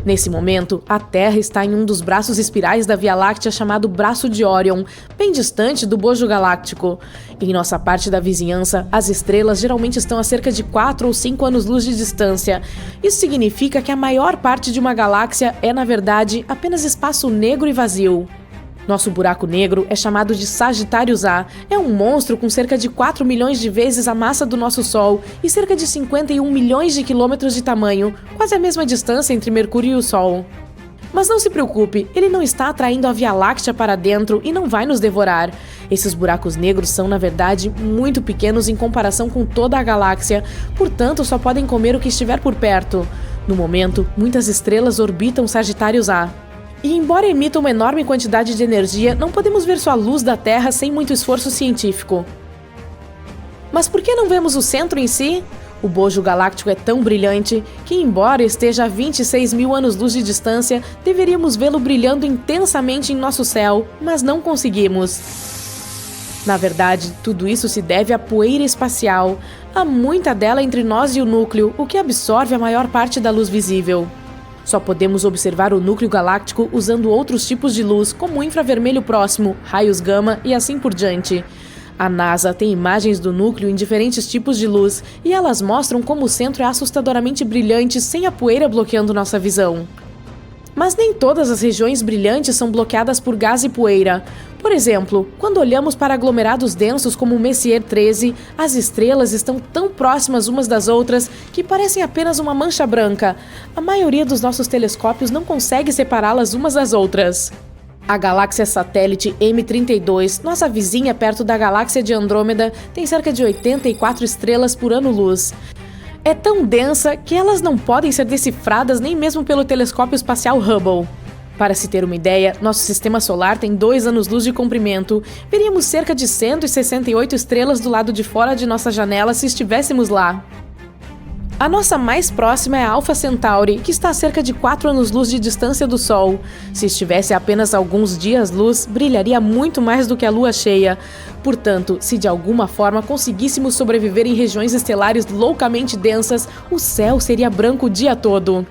Nesse momento, a Terra está em um dos braços espirais da Via Láctea chamado Braço de Órion, bem distante do bojo galáctico. Em nossa parte da vizinhança, as estrelas geralmente estão a cerca de 4 ou 5 anos-luz de distância. Isso significa que a maior parte de uma galáxia é, na verdade, apenas espaço negro e vazio. Nosso buraco negro é chamado de Sagitários A. É um monstro com cerca de 4 milhões de vezes a massa do nosso Sol e cerca de 51 milhões de quilômetros de tamanho, quase a mesma distância entre Mercúrio e o Sol. Mas não se preocupe, ele não está atraindo a Via Láctea para dentro e não vai nos devorar. Esses buracos negros são, na verdade, muito pequenos em comparação com toda a galáxia, portanto só podem comer o que estiver por perto. No momento, muitas estrelas orbitam Sagitários A. E embora emita uma enorme quantidade de energia, não podemos ver sua luz da Terra sem muito esforço científico. Mas por que não vemos o centro em si? O bojo galáctico é tão brilhante que, embora esteja a 26 mil anos-luz de distância, deveríamos vê-lo brilhando intensamente em nosso céu, mas não conseguimos. Na verdade, tudo isso se deve à poeira espacial. Há muita dela entre nós e o núcleo, o que absorve a maior parte da luz visível. Só podemos observar o núcleo galáctico usando outros tipos de luz, como o infravermelho próximo, raios gama e assim por diante. A NASA tem imagens do núcleo em diferentes tipos de luz e elas mostram como o centro é assustadoramente brilhante sem a poeira bloqueando nossa visão. Mas nem todas as regiões brilhantes são bloqueadas por gás e poeira. Por exemplo, quando olhamos para aglomerados densos como o Messier 13, as estrelas estão tão próximas umas das outras que parecem apenas uma mancha branca. A maioria dos nossos telescópios não consegue separá-las umas das outras. A galáxia satélite M32, nossa vizinha perto da galáxia de Andrômeda, tem cerca de 84 estrelas por ano-luz. É tão densa que elas não podem ser decifradas nem mesmo pelo telescópio espacial Hubble. Para se ter uma ideia, nosso sistema solar tem 2 anos-luz de comprimento. Veríamos cerca de 168 estrelas do lado de fora de nossa janela se estivéssemos lá. A nossa mais próxima é a Alpha Centauri, que está a cerca de 4 anos-luz de distância do Sol. Se estivesse a apenas alguns dias-luz, brilharia muito mais do que a Lua cheia. Portanto, se de alguma forma conseguíssemos sobreviver em regiões estelares loucamente densas, o céu seria branco o dia todo.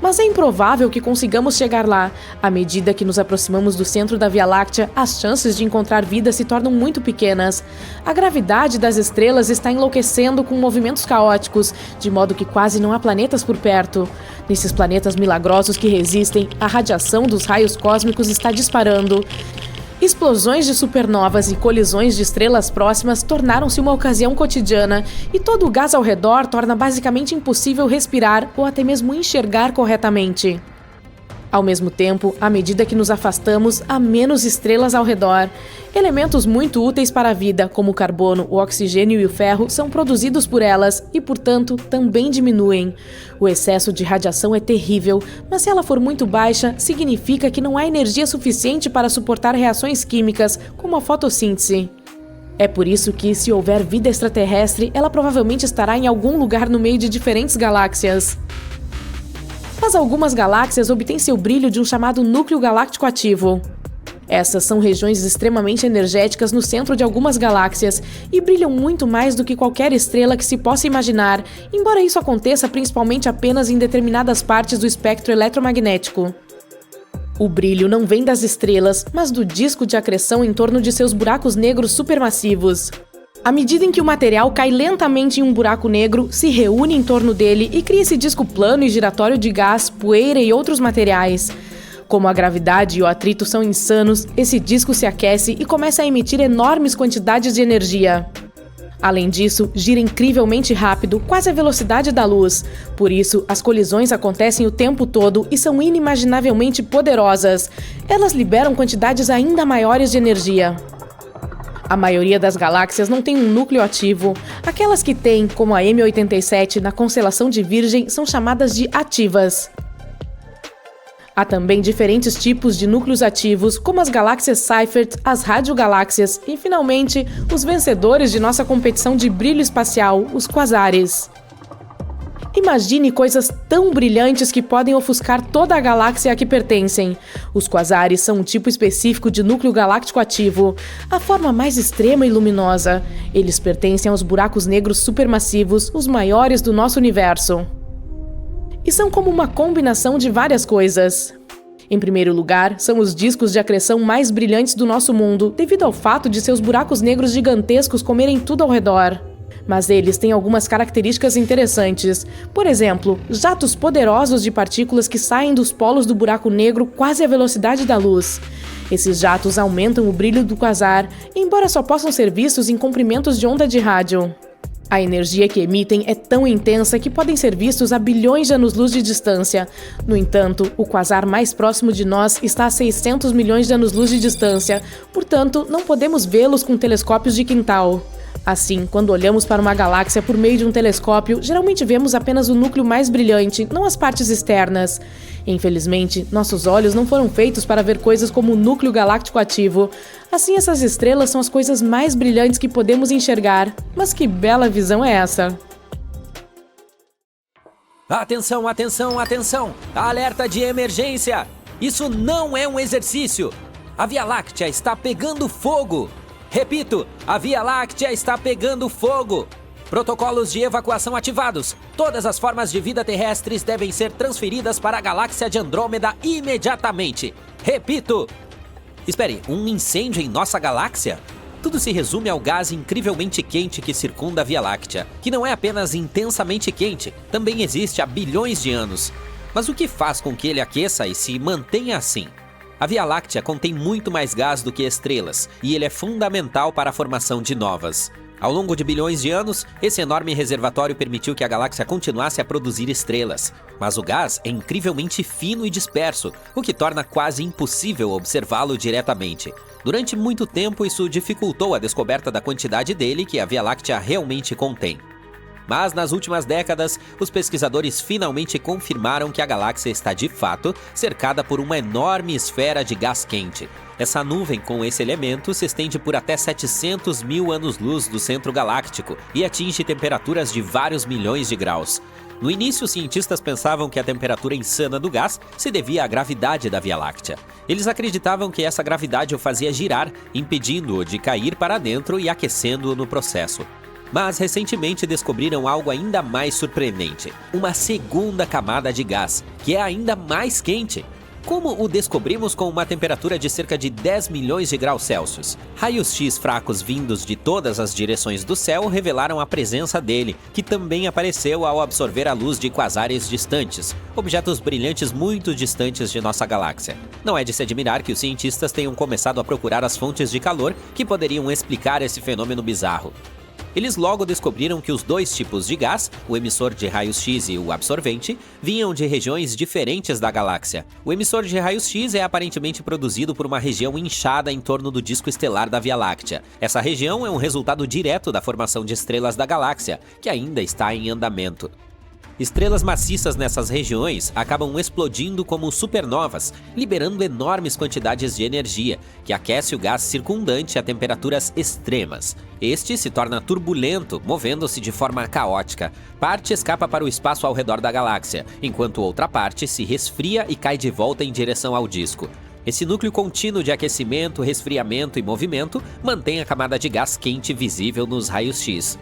Mas é improvável que consigamos chegar lá. À medida que nos aproximamos do centro da Via Láctea, as chances de encontrar vida se tornam muito pequenas. A gravidade das estrelas está enlouquecendo com movimentos caóticos, de modo que quase não há planetas por perto. Nesses planetas milagrosos que resistem, a radiação dos raios cósmicos está disparando. Explosões de supernovas e colisões de estrelas próximas tornaram-se uma ocasião cotidiana, e todo o gás ao redor torna basicamente impossível respirar ou até mesmo enxergar corretamente. Ao mesmo tempo, à medida que nos afastamos, há menos estrelas ao redor. Elementos muito úteis para a vida, como o carbono, o oxigênio e o ferro, são produzidos por elas e, portanto, também diminuem. O excesso de radiação é terrível, mas se ela for muito baixa, significa que não há energia suficiente para suportar reações químicas, como a fotossíntese. É por isso que, se houver vida extraterrestre, ela provavelmente estará em algum lugar no meio de diferentes galáxias. Mas algumas galáxias obtêm seu brilho de um chamado núcleo galáctico ativo. Essas são regiões extremamente energéticas no centro de algumas galáxias e brilham muito mais do que qualquer estrela que se possa imaginar, embora isso aconteça principalmente apenas em determinadas partes do espectro eletromagnético. O brilho não vem das estrelas, mas do disco de acreção em torno de seus buracos negros supermassivos. À medida em que o material cai lentamente em um buraco negro, se reúne em torno dele e cria esse disco plano e giratório de gás, poeira e outros materiais. Como a gravidade e o atrito são insanos, esse disco se aquece e começa a emitir enormes quantidades de energia. Além disso, gira incrivelmente rápido, quase a velocidade da luz. Por isso, as colisões acontecem o tempo todo e são inimaginavelmente poderosas. Elas liberam quantidades ainda maiores de energia. A maioria das galáxias não tem um núcleo ativo. Aquelas que têm, como a M87 na constelação de Virgem, são chamadas de ativas. Há também diferentes tipos de núcleos ativos, como as galáxias Seyfert, as radiogaláxias e, finalmente, os vencedores de nossa competição de brilho espacial, os quasares. Imagine coisas tão brilhantes que podem ofuscar toda a galáxia a que pertencem. Os quasares são um tipo específico de núcleo galáctico ativo, a forma mais extrema e luminosa. Eles pertencem aos buracos negros supermassivos, os maiores do nosso universo. E são como uma combinação de várias coisas. Em primeiro lugar, são os discos de acreção mais brilhantes do nosso mundo, devido ao fato de seus buracos negros gigantescos comerem tudo ao redor. Mas eles têm algumas características interessantes. Por exemplo, jatos poderosos de partículas que saem dos polos do buraco negro quase à velocidade da luz. Esses jatos aumentam o brilho do quasar, embora só possam ser vistos em comprimentos de onda de rádio. A energia que emitem é tão intensa que podem ser vistos a bilhões de anos-luz de distância. No entanto, o quasar mais próximo de nós está a 600 milhões de anos-luz de distância, portanto, não podemos vê-los com telescópios de quintal. Assim, quando olhamos para uma galáxia por meio de um telescópio, geralmente vemos apenas o núcleo mais brilhante, não as partes externas. Infelizmente, nossos olhos não foram feitos para ver coisas como o núcleo galáctico ativo. Assim, essas estrelas são as coisas mais brilhantes que podemos enxergar. Mas que bela visão é essa? Atenção, atenção, atenção! Alerta de emergência! Isso não é um exercício! A Via Láctea está pegando fogo! Repito, a Via Láctea está pegando fogo! Protocolos de evacuação ativados. Todas as formas de vida terrestres devem ser transferidas para a galáxia de Andrômeda imediatamente. Repito! Espere, um incêndio em nossa galáxia? Tudo se resume ao gás incrivelmente quente que circunda a Via Láctea, que não é apenas intensamente quente, também existe há bilhões de anos. Mas o que faz com que ele aqueça e se mantenha assim? A Via Láctea contém muito mais gás do que estrelas, e ele é fundamental para a formação de novas. Ao longo de bilhões de anos, esse enorme reservatório permitiu que a galáxia continuasse a produzir estrelas. Mas o gás é incrivelmente fino e disperso, o que torna quase impossível observá-lo diretamente. Durante muito tempo, isso dificultou a descoberta da quantidade dele que a Via Láctea realmente contém. Mas nas últimas décadas, os pesquisadores finalmente confirmaram que a galáxia está de fato cercada por uma enorme esfera de gás quente. Essa nuvem com esse elemento se estende por até 700 mil anos-luz do centro galáctico e atinge temperaturas de vários milhões de graus. No início, os cientistas pensavam que a temperatura insana do gás se devia à gravidade da Via Láctea. Eles acreditavam que essa gravidade o fazia girar, impedindo-o de cair para dentro e aquecendo-o no processo. Mas recentemente descobriram algo ainda mais surpreendente: uma segunda camada de gás, que é ainda mais quente. Como o descobrimos com uma temperatura de cerca de 10 milhões de graus Celsius? Raios-X fracos vindos de todas as direções do céu revelaram a presença dele, que também apareceu ao absorver a luz de quasares distantes, objetos brilhantes muito distantes de nossa galáxia. Não é de se admirar que os cientistas tenham começado a procurar as fontes de calor que poderiam explicar esse fenômeno bizarro. Eles logo descobriram que os dois tipos de gás, o emissor de raios-X e o absorvente, vinham de regiões diferentes da galáxia. O emissor de raios-X é aparentemente produzido por uma região inchada em torno do disco estelar da Via Láctea. Essa região é um resultado direto da formação de estrelas da galáxia, que ainda está em andamento. Estrelas maciças nessas regiões acabam explodindo como supernovas, liberando enormes quantidades de energia, que aquece o gás circundante a temperaturas extremas. Este se torna turbulento, movendo-se de forma caótica. Parte escapa para o espaço ao redor da galáxia, enquanto outra parte se resfria e cai de volta em direção ao disco. Esse núcleo contínuo de aquecimento, resfriamento e movimento mantém a camada de gás quente visível nos raios-X.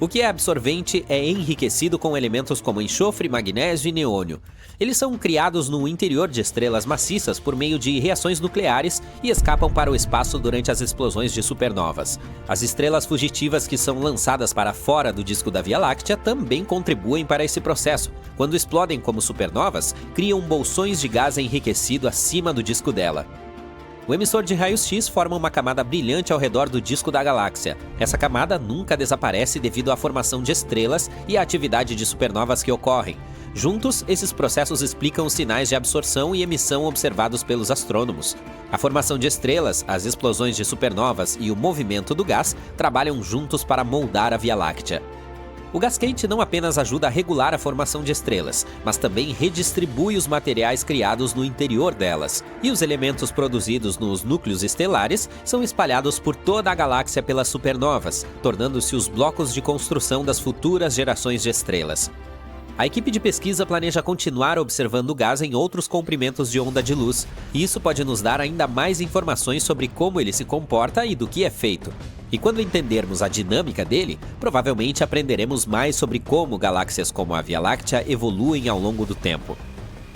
O que é absorvente é enriquecido com elementos como enxofre, magnésio e neônio. Eles são criados no interior de estrelas maciças por meio de reações nucleares e escapam para o espaço durante as explosões de supernovas. As estrelas fugitivas que são lançadas para fora do disco da Via Láctea também contribuem para esse processo. Quando explodem como supernovas, criam bolsões de gás enriquecido acima do disco dela. O emissor de raios-X forma uma camada brilhante ao redor do disco da galáxia. Essa camada nunca desaparece devido à formação de estrelas e à atividade de supernovas que ocorrem. Juntos, esses processos explicam os sinais de absorção e emissão observados pelos astrônomos. A formação de estrelas, as explosões de supernovas e o movimento do gás trabalham juntos para moldar a Via Láctea. O gás quente não apenas ajuda a regular a formação de estrelas, mas também redistribui os materiais criados no interior delas. E os elementos produzidos nos núcleos estelares são espalhados por toda a galáxia pelas supernovas, tornando-se os blocos de construção das futuras gerações de estrelas. A equipe de pesquisa planeja continuar observando o gás em outros comprimentos de onda de luz, e isso pode nos dar ainda mais informações sobre como ele se comporta e do que é feito. E quando entendermos a dinâmica dele, provavelmente aprenderemos mais sobre como galáxias como a Via Láctea evoluem ao longo do tempo.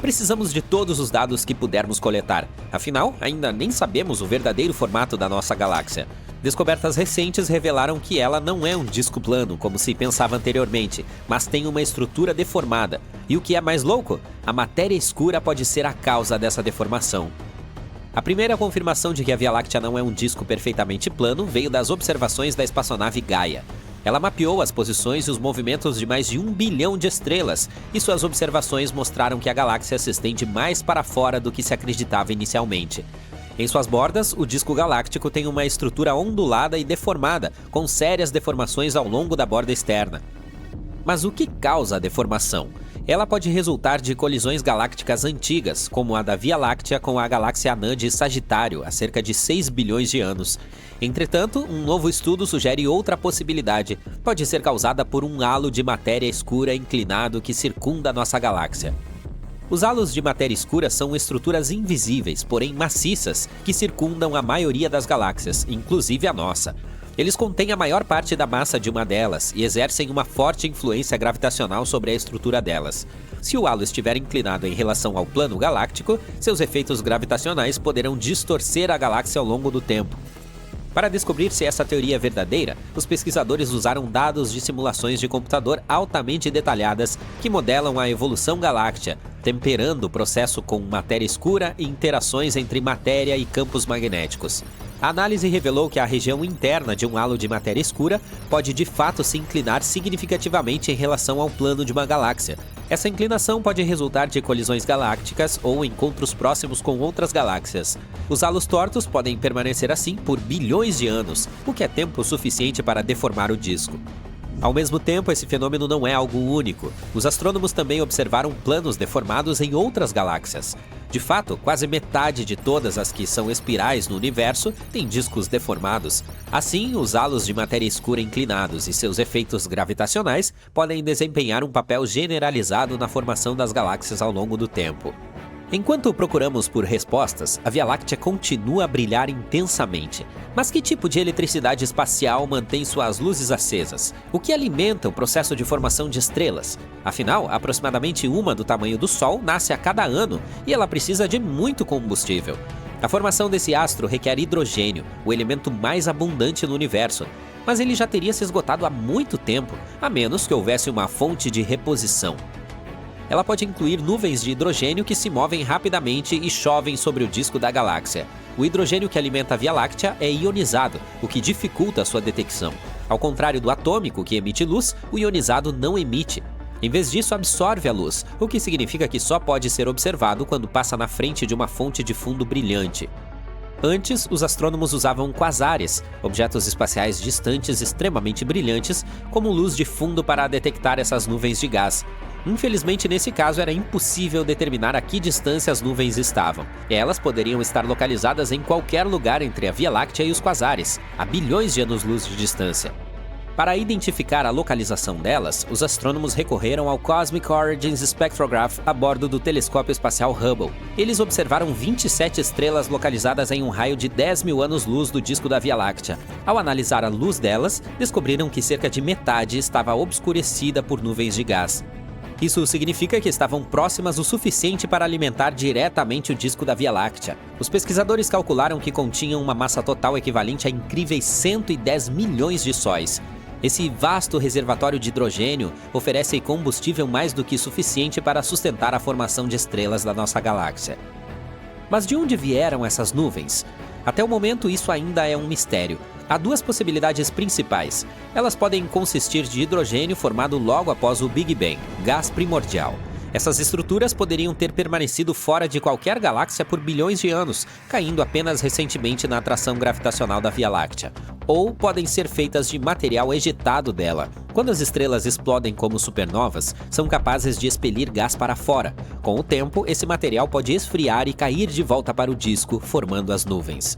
Precisamos de todos os dados que pudermos coletar, afinal, ainda nem sabemos o verdadeiro formato da nossa galáxia. Descobertas recentes revelaram que ela não é um disco plano, como se pensava anteriormente, mas tem uma estrutura deformada. E o que é mais louco? A matéria escura pode ser a causa dessa deformação. A primeira confirmação de que a Via Láctea não é um disco perfeitamente plano veio das observações da espaçonave Gaia. Ela mapeou as posições e os movimentos de mais de 1 bilhão de estrelas, e suas observações mostraram que a galáxia se estende mais para fora do que se acreditava inicialmente. Em suas bordas, o disco galáctico tem uma estrutura ondulada e deformada, com sérias deformações ao longo da borda externa. Mas o que causa a deformação? Ela pode resultar de colisões galácticas antigas, como a da Via Láctea com a galáxia anã de Sagitário, há cerca de 6 bilhões de anos. Entretanto, um novo estudo sugere outra possibilidade. Pode ser causada por um halo de matéria escura inclinado que circunda nossa galáxia. Os halos de matéria escura são estruturas invisíveis, porém maciças, que circundam a maioria das galáxias, inclusive a nossa. Eles contêm a maior parte da massa de uma delas e exercem uma forte influência gravitacional sobre a estrutura delas. Se o halo estiver inclinado em relação ao plano galáctico, seus efeitos gravitacionais poderão distorcer a galáxia ao longo do tempo. Para descobrir se essa teoria é verdadeira, os pesquisadores usaram dados de simulações de computador altamente detalhadas que modelam a evolução galáctea, temperando o processo com matéria escura e interações entre matéria e campos magnéticos. A análise revelou que a região interna de um halo de matéria escura pode de fato se inclinar significativamente em relação ao plano de uma galáxia. Essa inclinação pode resultar de colisões galácticas ou encontros próximos com outras galáxias. Os halos tortos podem permanecer assim por bilhões de anos, o que é tempo suficiente para deformar o disco. Ao mesmo tempo, esse fenômeno não é algo único. Os astrônomos também observaram planos deformados em outras galáxias. De fato, quase metade de todas as que são espirais no universo têm discos deformados. Assim, os halos de matéria escura inclinados e seus efeitos gravitacionais podem desempenhar um papel generalizado na formação das galáxias ao longo do tempo. Enquanto procuramos por respostas, a Via Láctea continua a brilhar intensamente. Mas que tipo de eletricidade espacial mantém suas luzes acesas? O que alimenta o processo de formação de estrelas? Afinal, aproximadamente uma do tamanho do Sol nasce a cada ano e ela precisa de muito combustível. A formação desse astro requer hidrogênio, o elemento mais abundante no universo. Mas ele já teria se esgotado há muito tempo, a menos que houvesse uma fonte de reposição. Ela pode incluir nuvens de hidrogênio que se movem rapidamente e chovem sobre o disco da galáxia. O hidrogênio que alimenta a Via Láctea é ionizado, o que dificulta a sua detecção. Ao contrário do atômico, que emite luz, o ionizado não emite. Em vez disso, absorve a luz, o que significa que só pode ser observado quando passa na frente de uma fonte de fundo brilhante. Antes, os astrônomos usavam quasares, objetos espaciais distantes extremamente brilhantes, como luz de fundo para detectar essas nuvens de gás. Infelizmente, nesse caso, era impossível determinar a que distância as nuvens estavam. Elas poderiam estar localizadas em qualquer lugar entre a Via Láctea e os quasares, a bilhões de anos-luz de distância. Para identificar a localização delas, os astrônomos recorreram ao Cosmic Origins Spectrograph a bordo do telescópio espacial Hubble. Eles observaram 27 estrelas localizadas em um raio de 10 mil anos-luz do disco da Via Láctea. Ao analisar a luz delas, descobriram que cerca de metade estava obscurecida por nuvens de gás. Isso significa que estavam próximas o suficiente para alimentar diretamente o disco da Via Láctea. Os pesquisadores calcularam que continham uma massa total equivalente a incríveis 110 milhões de sóis. Esse vasto reservatório de hidrogênio oferece combustível mais do que suficiente para sustentar a formação de estrelas da nossa galáxia. Mas de onde vieram essas nuvens? Até o momento, isso ainda é um mistério. Há duas possibilidades principais. Elas podem consistir de hidrogênio formado logo após o Big Bang, gás primordial. Essas estruturas poderiam ter permanecido fora de qualquer galáxia por bilhões de anos, caindo apenas recentemente na atração gravitacional da Via Láctea. Ou podem ser feitas de material ejetado dela. Quando as estrelas explodem como supernovas, são capazes de expelir gás para fora. Com o tempo, esse material pode esfriar e cair de volta para o disco, formando as nuvens.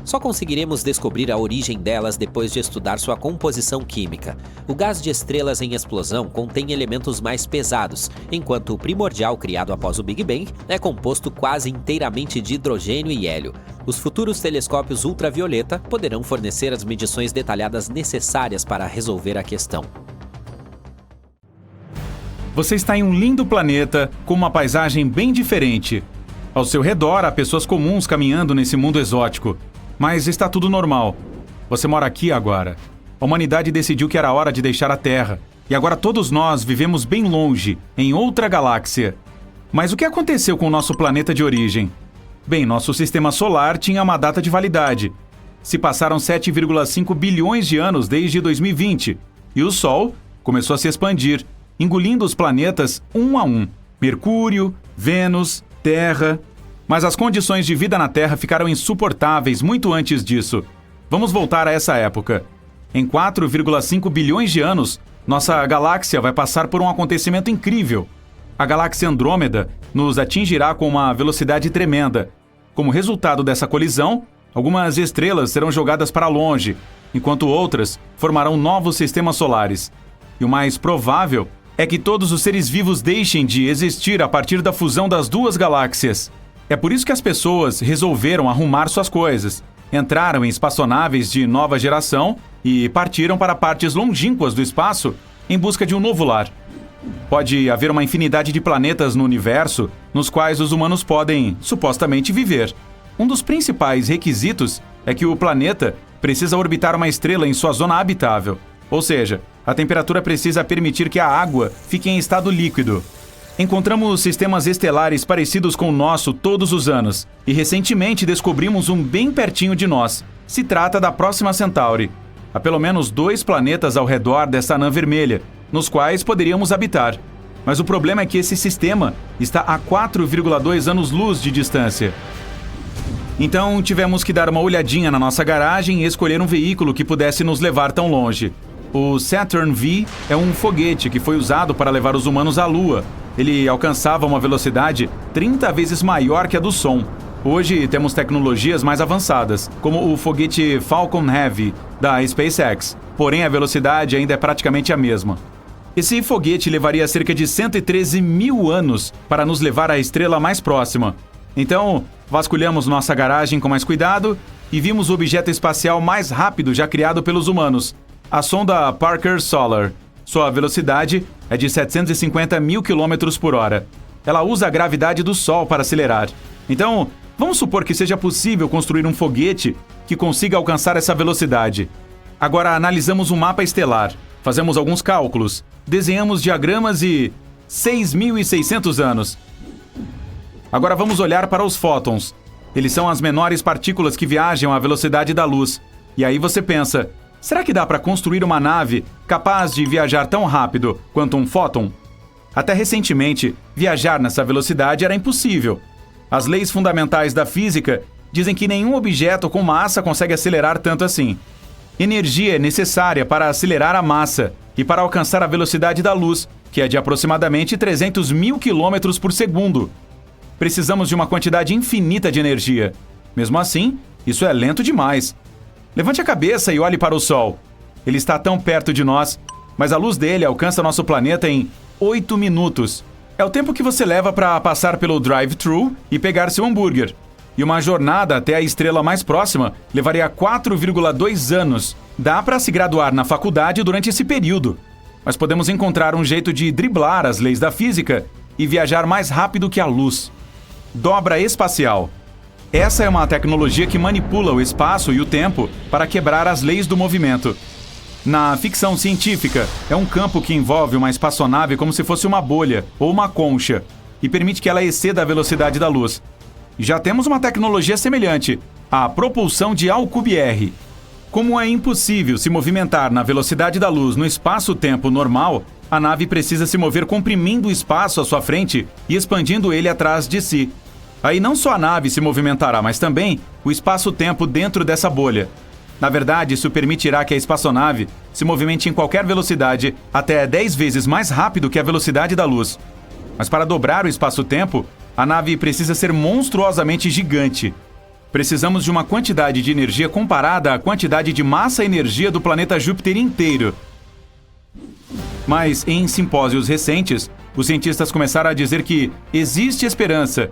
Só conseguiremos descobrir a origem delas depois de estudar sua composição química. O gás de estrelas em explosão contém elementos mais pesados, enquanto o primordial criado após o Big Bang é composto quase inteiramente de hidrogênio e hélio. Os futuros telescópios ultravioleta poderão fornecer as medições detalhadas necessárias para resolver a questão. Você está em um lindo planeta com uma paisagem bem diferente. Ao seu redor há pessoas comuns caminhando nesse mundo exótico. Mas está tudo normal. Você mora aqui agora. A humanidade decidiu que era hora de deixar a Terra. E agora todos nós vivemos bem longe, em outra galáxia. Mas o que aconteceu com o nosso planeta de origem? Bem, nosso sistema solar tinha uma data de validade. Se passaram 7,5 bilhões de anos desde 2020. E o Sol começou a se expandir, engolindo os planetas um a um. Mercúrio, Vênus, Terra... Mas as condições de vida na Terra ficaram insuportáveis muito antes disso. Vamos voltar a essa época. Em 4,5 bilhões de anos, nossa galáxia vai passar por um acontecimento incrível. A galáxia Andrômeda nos atingirá com uma velocidade tremenda. Como resultado dessa colisão, algumas estrelas serão jogadas para longe, enquanto outras formarão novos sistemas solares. E o mais provável é que todos os seres vivos deixem de existir a partir da fusão das duas galáxias. É por isso que as pessoas resolveram arrumar suas coisas, entraram em espaçonaves de nova geração e partiram para partes longínquas do espaço em busca de um novo lar. Pode haver uma infinidade de planetas no universo nos quais os humanos podem, supostamente, viver. Um dos principais requisitos é que o planeta precisa orbitar uma estrela em sua zona habitável, ou seja, a temperatura precisa permitir que a água fique em estado líquido. Encontramos sistemas estelares parecidos com o nosso todos os anos, e recentemente descobrimos um bem pertinho de nós. Se trata da Próxima Centauri. Há pelo menos 2 planetas ao redor dessa anã vermelha, nos quais poderíamos habitar. Mas o problema é que esse sistema está a 4,2 anos-luz de distância. Então tivemos que dar uma olhadinha na nossa garagem e escolher um veículo que pudesse nos levar tão longe. O Saturn V é um foguete que foi usado para levar os humanos à Lua. Ele alcançava uma velocidade 30 vezes maior que a do som. Hoje temos tecnologias mais avançadas, como o foguete Falcon Heavy, da SpaceX. Porém, a velocidade ainda é praticamente a mesma. Esse foguete levaria cerca de 113 mil anos para nos levar à estrela mais próxima. Então, vasculhamos nossa garagem com mais cuidado e vimos o objeto espacial mais rápido já criado pelos humanos, a sonda Parker Solar. Sua velocidade é de 750 mil km por hora. Ela usa a gravidade do Sol para acelerar. Então, vamos supor que seja possível construir um foguete que consiga alcançar essa velocidade. Agora analisamos um mapa estelar, fazemos alguns cálculos, desenhamos diagramas e... 6.600 anos. Agora vamos olhar para os fótons. Eles são as menores partículas que viajam à velocidade da luz. E aí você pensa, será que dá para construir uma nave capaz de viajar tão rápido quanto um fóton? Até recentemente, viajar nessa velocidade era impossível. As leis fundamentais da física dizem que nenhum objeto com massa consegue acelerar tanto assim. Energia é necessária para acelerar a massa e para alcançar a velocidade da luz, que é de aproximadamente 300 mil km por segundo. Precisamos de uma quantidade infinita de energia. Mesmo assim, isso é lento demais. Levante a cabeça e olhe para o Sol. Ele está tão perto de nós, mas a luz dele alcança nosso planeta em 8 minutos. É o tempo que você leva para passar pelo drive-thru e pegar seu hambúrguer. E uma jornada até a estrela mais próxima levaria 4,2 anos. Dá para se graduar na faculdade durante esse período. Mas podemos encontrar um jeito de driblar as leis da física e viajar mais rápido que a luz. Dobra espacial. Essa é uma tecnologia que manipula o espaço e o tempo para quebrar as leis do movimento. Na ficção científica, é um campo que envolve uma espaçonave como se fosse uma bolha ou uma concha e permite que ela exceda a velocidade da luz. Já temos uma tecnologia semelhante, a propulsão de Alcubierre. Como é impossível se movimentar na velocidade da luz no espaço-tempo normal, a nave precisa se mover comprimindo o espaço à sua frente e expandindo ele atrás de si. Aí não só a nave se movimentará, mas também o espaço-tempo dentro dessa bolha. Na verdade, isso permitirá que a espaçonave se movimente em qualquer velocidade até 10 vezes mais rápido que a velocidade da luz. Mas para dobrar o espaço-tempo, a nave precisa ser monstruosamente gigante. Precisamos de uma quantidade de energia comparada à quantidade de massa e energia do planeta Júpiter inteiro. Mas, em simpósios recentes, os cientistas começaram a dizer que existe esperança.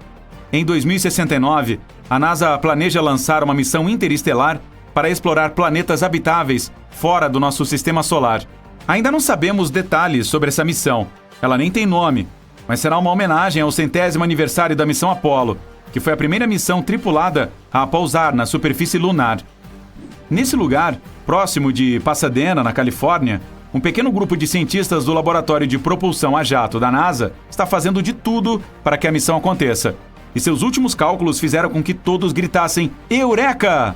Em 2069, a NASA planeja lançar uma missão interestelar para explorar planetas habitáveis fora do nosso sistema solar. Ainda não sabemos detalhes sobre essa missão. Ela nem tem nome, mas será uma homenagem ao 100º aniversário da missão Apollo, que foi a primeira missão tripulada a pousar na superfície lunar. Nesse lugar, próximo de Pasadena, na Califórnia, um pequeno grupo de cientistas do Laboratório de Propulsão a Jato da NASA está fazendo de tudo para que a missão aconteça. E seus últimos cálculos fizeram com que todos gritassem Eureka!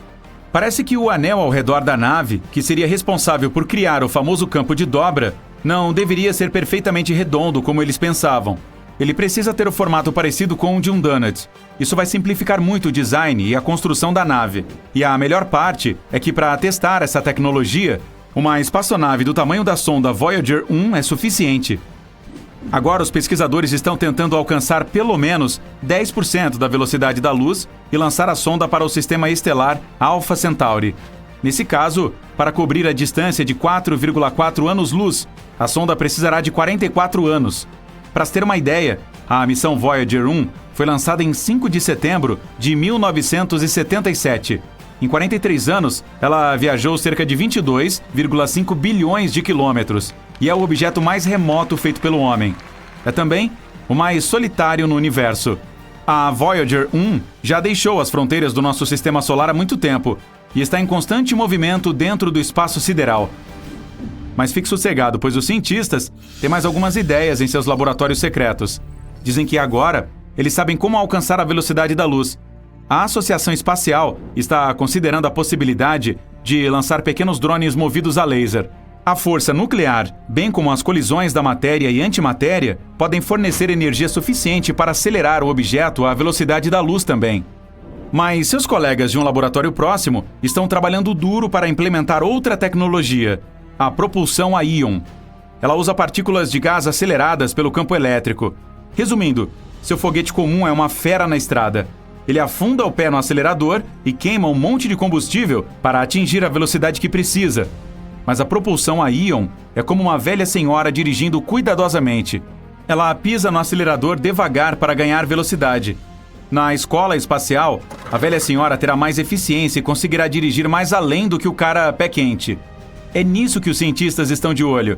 Parece que o anel ao redor da nave, que seria responsável por criar o famoso campo de dobra, não deveria ser perfeitamente redondo como eles pensavam. Ele precisa ter o formato parecido com o de um donut. Isso vai simplificar muito o design e a construção da nave. E a melhor parte é que para testar essa tecnologia, uma espaçonave do tamanho da sonda Voyager 1 é suficiente. Agora os pesquisadores estão tentando alcançar pelo menos 10% da velocidade da luz e lançar a sonda para o sistema estelar Alpha Centauri. Nesse caso, para cobrir a distância de 4,4 anos-luz, a sonda precisará de 44 anos. Para se ter uma ideia, a missão Voyager 1 foi lançada em 5 de setembro de 1977. Em 43 anos, ela viajou cerca de 22,5 bilhões de quilômetros e é o objeto mais remoto feito pelo homem. É também o mais solitário no universo. A Voyager 1 já deixou as fronteiras do nosso sistema solar há muito tempo e está em constante movimento dentro do espaço sideral. Mas fique sossegado, pois os cientistas têm mais algumas ideias em seus laboratórios secretos. Dizem que agora eles sabem como alcançar a velocidade da luz. A Associação Espacial está considerando a possibilidade de lançar pequenos drones movidos a laser. A força nuclear, bem como as colisões da matéria e antimatéria, podem fornecer energia suficiente para acelerar o objeto à velocidade da luz também. Mas seus colegas de um laboratório próximo estão trabalhando duro para implementar outra tecnologia. a propulsão a íon. Ela usa partículas de gás aceleradas pelo campo elétrico. Resumindo, seu foguete comum é uma fera na estrada. Ele afunda o pé no acelerador e queima um monte de combustível para atingir a velocidade que precisa. Mas a propulsão a íon é como uma velha senhora dirigindo cuidadosamente. Ela pisa no acelerador devagar para ganhar velocidade. Na escola espacial, a velha senhora terá mais eficiência e conseguirá dirigir mais além do que o cara pé quente. É nisso que os cientistas estão de olho.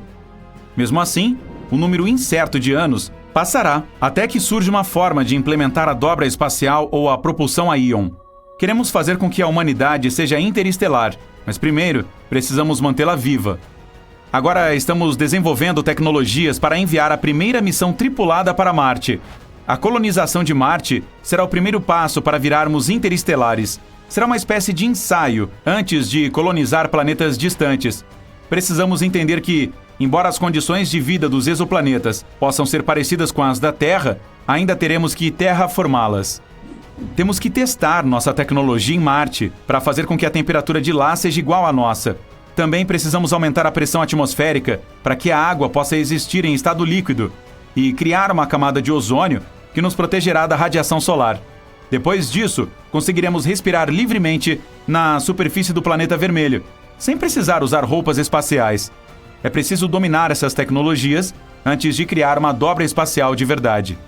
Mesmo assim, um número incerto de anos passará até que surja uma forma de implementar a dobra espacial ou a propulsão a íon. Queremos fazer com que a humanidade seja interestelar, mas primeiro precisamos mantê-la viva. Agora estamos desenvolvendo tecnologias para enviar a primeira missão tripulada para Marte. A colonização de Marte será o primeiro passo para virarmos interestelares. Será uma espécie de ensaio antes de colonizar planetas distantes. Precisamos entender que, embora as condições de vida dos exoplanetas possam ser parecidas com as da Terra, ainda teremos que terraformá-las. Temos que testar nossa tecnologia em Marte para fazer com que a temperatura de lá seja igual à nossa. Também precisamos aumentar a pressão atmosférica para que a água possa existir em estado líquido e criar uma camada de ozônio que nos protegerá da radiação solar. Depois disso, conseguiremos respirar livremente na superfície do planeta vermelho, sem precisar usar roupas espaciais. É preciso dominar essas tecnologias antes de criar uma dobra espacial de verdade.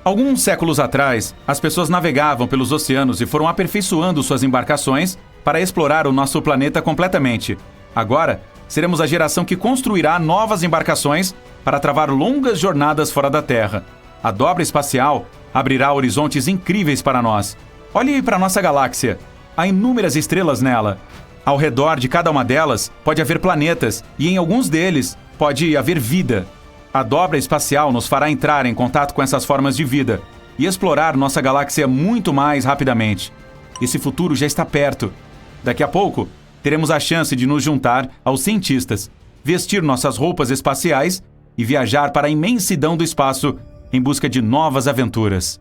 Alguns séculos atrás, as pessoas navegavam pelos oceanos e foram aperfeiçoando suas embarcações para explorar o nosso planeta completamente. Agora, seremos a geração que construirá novas embarcações para travar longas jornadas fora da Terra. A dobra espacial abrirá horizontes incríveis para nós. Olhe para nossa galáxia. Há inúmeras estrelas nela. Ao redor de cada uma delas pode haver planetas e em alguns deles pode haver vida. A dobra espacial nos fará entrar em contato com essas formas de vida e explorar nossa galáxia muito mais rapidamente. Esse futuro já está perto. Daqui a pouco, teremos a chance de nos juntar aos cientistas, vestir nossas roupas espaciais e viajar para a imensidão do espaço em busca de novas aventuras.